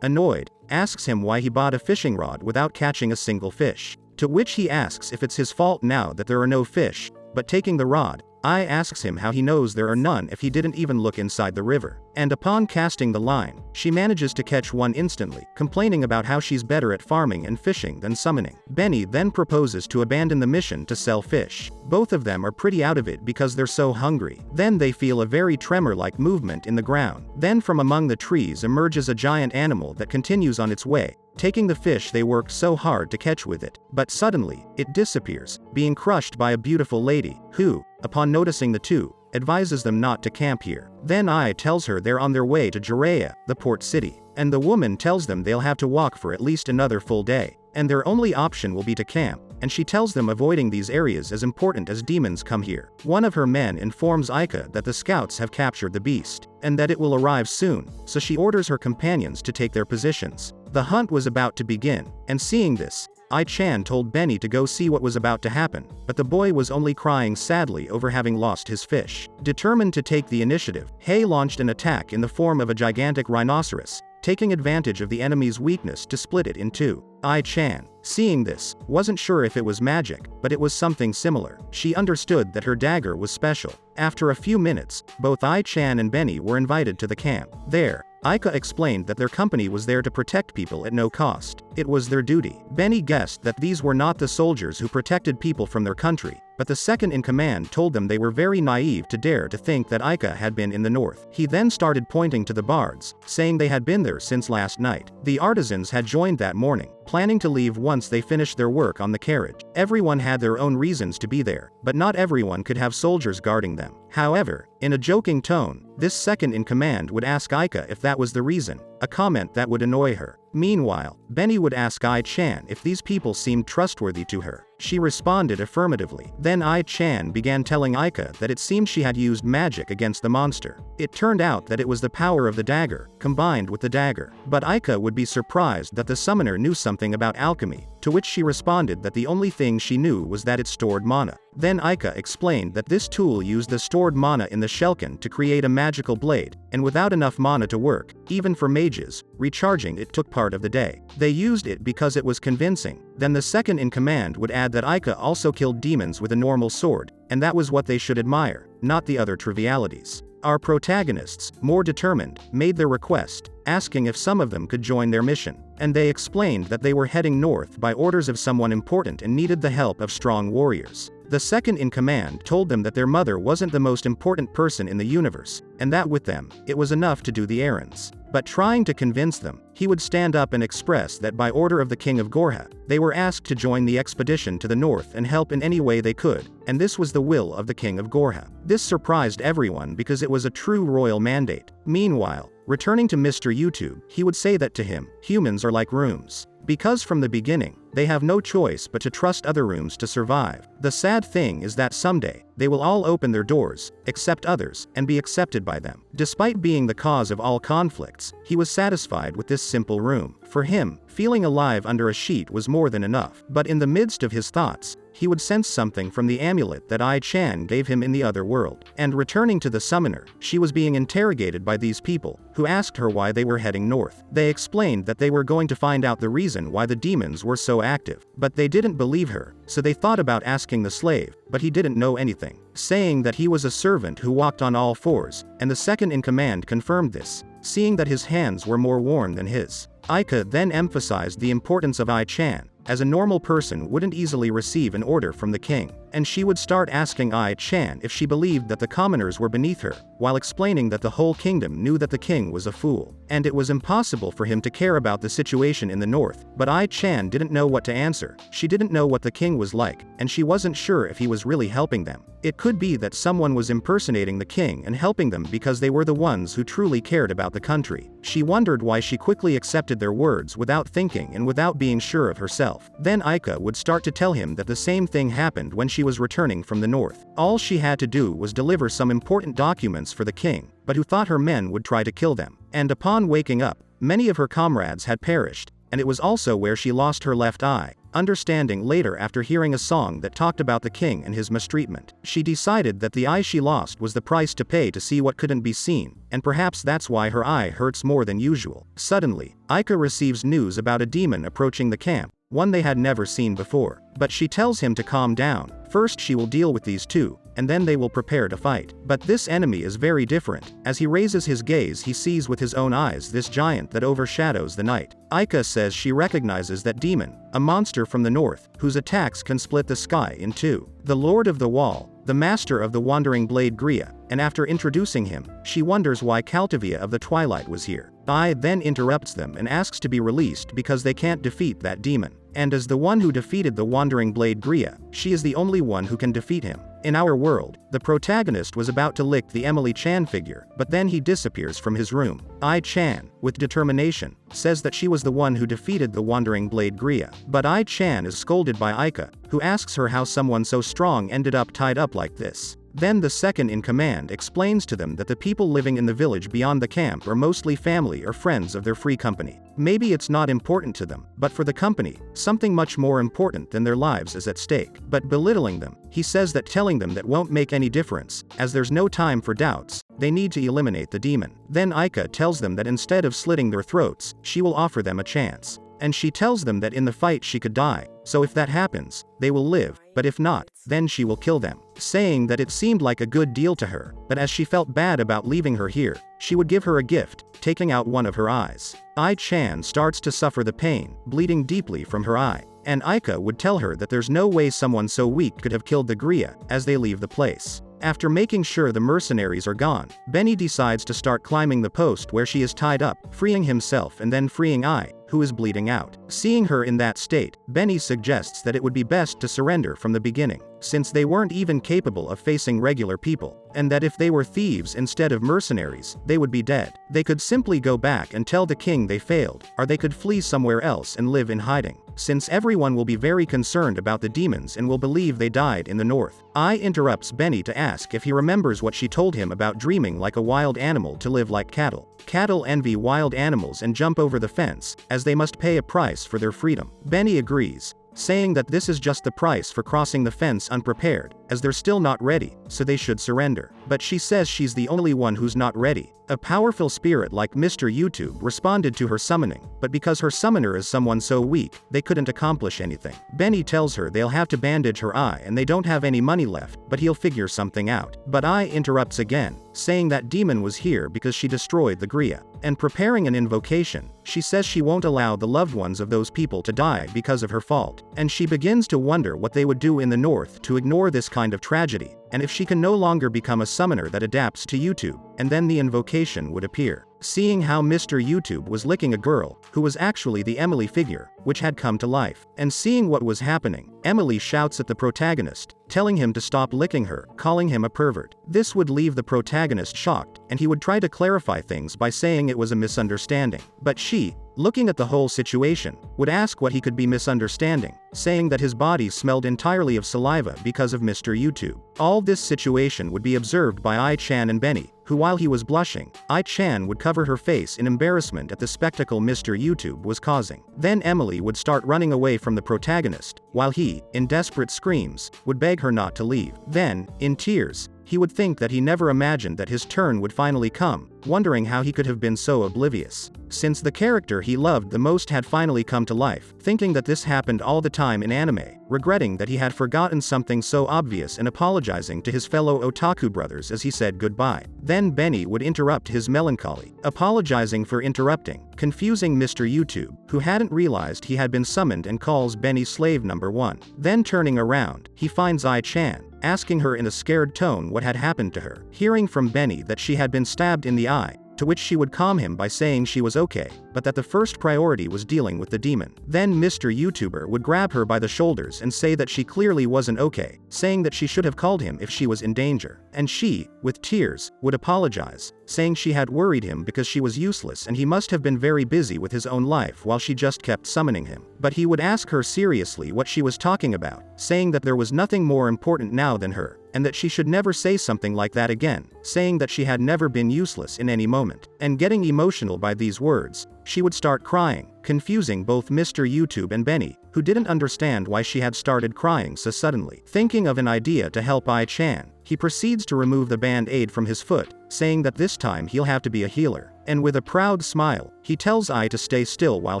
annoyed, asks him why he bought a fishing rod without catching a single fish. To which he asks if it's his fault now that there are no fish, but taking the rod, asks him how he knows there are none if he didn't even look inside the river. And upon casting the line, she manages to catch one instantly, complaining about how she's better at farming and fishing than summoning. Benny then proposes to abandon the mission to sell fish. Both of them are pretty out of it because they're so hungry. Then they feel a very tremor-like movement in the ground. Then from among the trees emerges a giant animal that continues on its way, taking the fish they worked so hard to catch with it. But suddenly, it disappears, being crushed by a beautiful lady, who, upon noticing the two, advises them not to camp here. Then tells her they're on their way to Jiraiya, the port city, and the woman tells them they'll have to walk for at least another full day, and their only option will be to camp, and she tells them avoiding these areas is important as demons come here. One of her men informs Aika that the scouts have captured the beast, and that it will arrive soon, so she orders her companions to take their positions. The hunt was about to begin, and seeing this, Ai-chan told Benny to go see what was about to happen, but the boy was only crying sadly over having lost his fish. Determined to take the initiative, Hei launched an attack in the form of a gigantic rhinoceros, taking advantage of the enemy's weakness to split it in two. Ai-chan, seeing this, wasn't sure if it was magic, but it was something similar. She understood that her dagger was special. After a few minutes, both Ai-chan and Benny were invited to the camp. There, Aika explained that their company was there to protect people at no cost. It was their duty. Benny guessed that these were not the soldiers who protected people from their country, but the second in command told them they were very naive to dare to think that Aika had been in the north. He then started pointing to the bards, saying they had been there since last night. The artisans had joined that morning, planning to leave once they finished their work on the carriage. Everyone had their own reasons to be there, but not everyone could have soldiers guarding them. However, in a joking tone, this second in command would ask Aika if that was the reason, a comment that would annoy her. Meanwhile, Benny would ask Ai-chan if these people seemed trustworthy to her. She responded affirmatively. Then Ai-chan began telling Aika that it seemed she had used magic against the monster. It turned out that it was the power of the dagger, combined with the dagger. But Aika would be surprised that the summoner knew something about alchemy, to which she responded that the only thing she knew was that it stored mana. Then Aika explained that this tool used the stored mana in the shellkin to create a magical blade, and without enough mana to work, even for mages, recharging it took part of the day. They used it because it was convincing. Then the second in command would add that Aika also killed demons with a normal sword, and that was what they should admire, not the other trivialities. Our protagonists, more determined, made their request, asking if some of them could join their mission, and they explained that they were heading north by orders of someone important and needed the help of strong warriors. The second in command told them that their mother wasn't the most important person in the universe, and that with them, it was enough to do the errands. But trying to convince them, he would stand up and express that by order of the King of Gorha, they were asked to join the expedition to the north and help in any way they could, and this was the will of the King of Gorha. This surprised everyone because it was a true royal mandate. Meanwhile, returning to Mr. YouTube, he would say that to him, humans are like rooms. Because from the beginning, they have no choice but to trust other rooms to survive. The sad thing is that someday, they will all open their doors, accept others, and be accepted by them. Despite being the cause of all conflicts, he was satisfied with this simple room. For him, feeling alive under a sheet was more than enough. But in the midst of his thoughts, he would sense something from the amulet that Ai-chan gave him in the other world. And returning to the summoner, she was being interrogated by these people, who asked her why they were heading north. They explained that they were going to find out the reason why the demons were so active. But they didn't believe her, so they thought about asking the slave, but he didn't know anything, saying that he was a servant who walked on all fours, and the second in command confirmed this, seeing that his hands were more worn than his. Aika then emphasized the importance of Ai-chan, as a normal person wouldn't easily receive an order from the king. And she would start asking Ai-chan if she believed that the commoners were beneath her, while explaining that the whole kingdom knew that the king was a fool, and it was impossible for him to care about the situation in the north. But Ai-chan didn't know what to answer. She didn't know what the king was like, and she wasn't sure if he was really helping them. It could be that someone was impersonating the king and helping them because they were the ones who truly cared about the country. She wondered why she quickly accepted their words without thinking and without being sure of herself. Then Aika would start to tell him that the same thing happened when she was returning from the north. All she had to do was deliver some important documents for the king, but who thought her men would try to kill them. And upon waking up, many of her comrades had perished, and it was also where she lost her left eye, understanding later after hearing a song that talked about the king and his mistreatment. She decided that the eye she lost was the price to pay to see what couldn't be seen, and perhaps that's why her eye hurts more than usual. Suddenly, Aika receives news about a demon approaching the camp, one they had never seen before. But she tells him to calm down. First she will deal with these two, and then they will prepare to fight. But this enemy is very different. As he raises his gaze, he sees with his own eyes this giant that overshadows the night. Aika says she recognizes that demon, a monster from the north, whose attacks can split the sky in two. The Lord of the Wall, the master of the wandering blade Gria, and after introducing him, she wonders why Kaltavia of the Twilight was here. Ai then interrupts them and asks to be released because they can't defeat that demon. And as the one who defeated the wandering blade Gria, she is the only one who can defeat him. In our world, the protagonist was about to lick the Emily Chan figure, but then he disappears from his room. Ai-chan, with determination, says that she was the one who defeated the wandering blade Gria. But Ai-chan is scolded by Aika, who asks her how someone so strong ended up tied up like this. Then the second in command explains to them that the people living in the village beyond the camp are mostly family or friends of their free company. Maybe it's not important to them, but for the company, something much more important than their lives is at stake. But belittling them, he says that telling them that won't make any difference, as there's no time for doubts, they need to eliminate the demon. Then Aika tells them that instead of slitting their throats, she will offer them a chance. And she tells them that in the fight she could die, so if that happens, they will live, but if not, then she will kill them. Saying that it seemed like a good deal to her, but as she felt bad about leaving her here, she would give her a gift, taking out one of her eyes. Ai-chan starts to suffer the pain, bleeding deeply from her eye, and Aika would tell her that there's no way someone so weak could have killed the Gria, as they leave the place. After making sure the mercenaries are gone, Benny decides to start climbing the post where she is tied up, freeing himself and then freeing Ai, who is bleeding out. Seeing her in that state, Benny suggests that it would be best to surrender from the beginning, since they weren't even capable of facing regular people, and that if they were thieves instead of mercenaries, they would be dead. They could simply go back and tell the king they failed, or they could flee somewhere else and live in hiding, since everyone will be very concerned about the demons and will believe they died in the north. Ai interrupts Benny to ask if he remembers what she told him about dreaming like a wild animal to live like cattle. Cattle envy wild animals and jump over the fence, as they must pay a price for their freedom. Benny agrees, saying that this is just the price for crossing the fence unprepared, as they're still not ready, so they should surrender. But she says she's the only one who's not ready. A powerful spirit like Mr. YouTube responded to her summoning, but because her summoner is someone so weak, they couldn't accomplish anything. Benny tells her they'll have to bandage her eye and they don't have any money left, but he'll figure something out. But Ai interrupts again, saying that demon was here because she destroyed the Gria. And preparing an invocation, she says she won't allow the loved ones of those people to die because of her fault. And she begins to wonder what they would do in the north to ignore this kind of tragedy, and if she can no longer become a summoner that adapts to YouTube, and then the invocation would appear. Seeing how Mr. YouTube was licking a girl, who was actually the Emily figure, which had come to life, and seeing what was happening, Emily shouts at the protagonist, telling him to stop licking her, calling him a pervert. This would leave the protagonist shocked, and he would try to clarify things by saying it was a misunderstanding. But she, looking at the whole situation, would ask what he could be misunderstanding, saying that his body smelled entirely of saliva because of Mr. YouTube. All this situation would be observed by Ai-chan and Benny, who while he was blushing, Ai-chan would cover her face in embarrassment at the spectacle Mr. YouTube was causing. Then Emily would start running away from the protagonist, while he, in desperate screams, would beg her not to leave. Then, in tears, he would think that he never imagined that his turn would finally come, wondering how he could have been so oblivious. Since the character he loved the most had finally come to life, thinking that this happened all the time in anime, regretting that he had forgotten something so obvious and apologizing to his fellow otaku brothers as he said goodbye. Then Benny would interrupt his melancholy, apologizing for interrupting, confusing Mr. YouTube, who hadn't realized he had been summoned and calls Benny slave number 1. Then turning around, he finds Ai-chan, asking her in a scared tone what had happened to her, hearing from Benny that she had been stabbed in the eye, to which she would calm him by saying she was okay, but that the first priority was dealing with the demon. Then Mr. YouTuber would grab her by the shoulders and say that she clearly wasn't okay, saying that she should have called him if she was in danger. And she, with tears, would apologize, saying she had worried him because she was useless and he must have been very busy with his own life while she just kept summoning him. But he would ask her seriously what she was talking about, saying that there was nothing more important now than her, and that she should never say something like that again, saying that she had never been useless in any moment. And getting emotional by these words, she would start crying, confusing both Mr. YouTube and Benny, who didn't understand why she had started crying so suddenly. Thinking of an idea to help Ai-chan, he proceeds to remove the band-aid from his foot, saying that this time he'll have to be a healer. And with a proud smile, he tells Ai to stay still while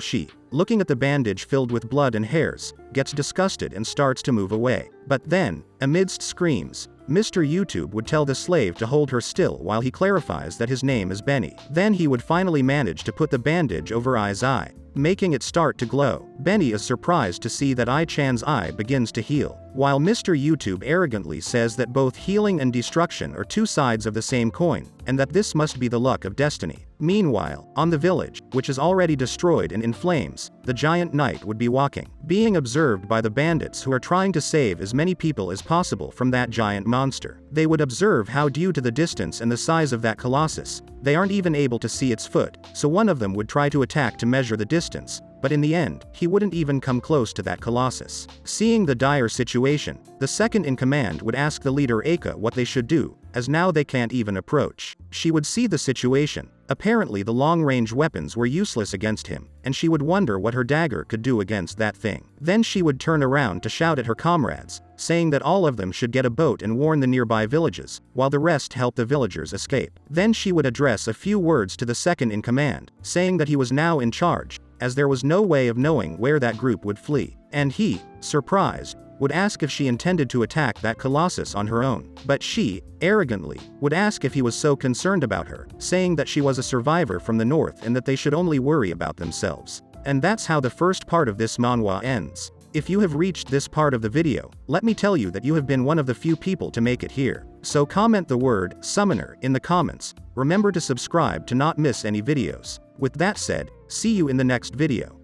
she, looking at the bandage filled with blood and hairs, gets disgusted and starts to move away. But then, amidst screams, Mr. YouTube would tell the slave to hold her still while he clarifies that his name is Benny. Then he would finally manage to put the bandage over Ai's eye, making it start to glow. Benny is surprised to see that Ai-chan's eye begins to heal, while Mr. YouTube arrogantly says that both healing and destruction are two sides of the same coin, and that this must be the luck of destiny. Meanwhile, on the village, which is already destroyed and in flames, the giant knight would be walking, being observed by the bandits who are trying to save as many people as possible from that giant monster. They would observe how, due to the distance and the size of that colossus, they aren't even able to see its foot, so one of them would try to attack to measure the distance, but in the end, he wouldn't even come close to that colossus. Seeing the dire situation, the second in command would ask the leader Aka what they should do, as now they can't even approach. She would see the situation. Apparently the long-range weapons were useless against him, and she would wonder what her dagger could do against that thing. Then she would turn around to shout at her comrades, saying that all of them should get a boat and warn the nearby villages, while the rest help the villagers escape. Then she would address a few words to the second in command, saying that he was now in charge, as there was no way of knowing where that group would flee. And he, surprised, would ask if she intended to attack that colossus on her own. But she, arrogantly, would ask if he was so concerned about her, saying that she was a survivor from the north and that they should only worry about themselves. And that's how the first part of this manhwa ends. If you have reached this part of the video, let me tell you that you have been one of the few people to make it here. So comment the word summoner in the comments. Remember to subscribe to not miss any videos. With that said, see you in the next video.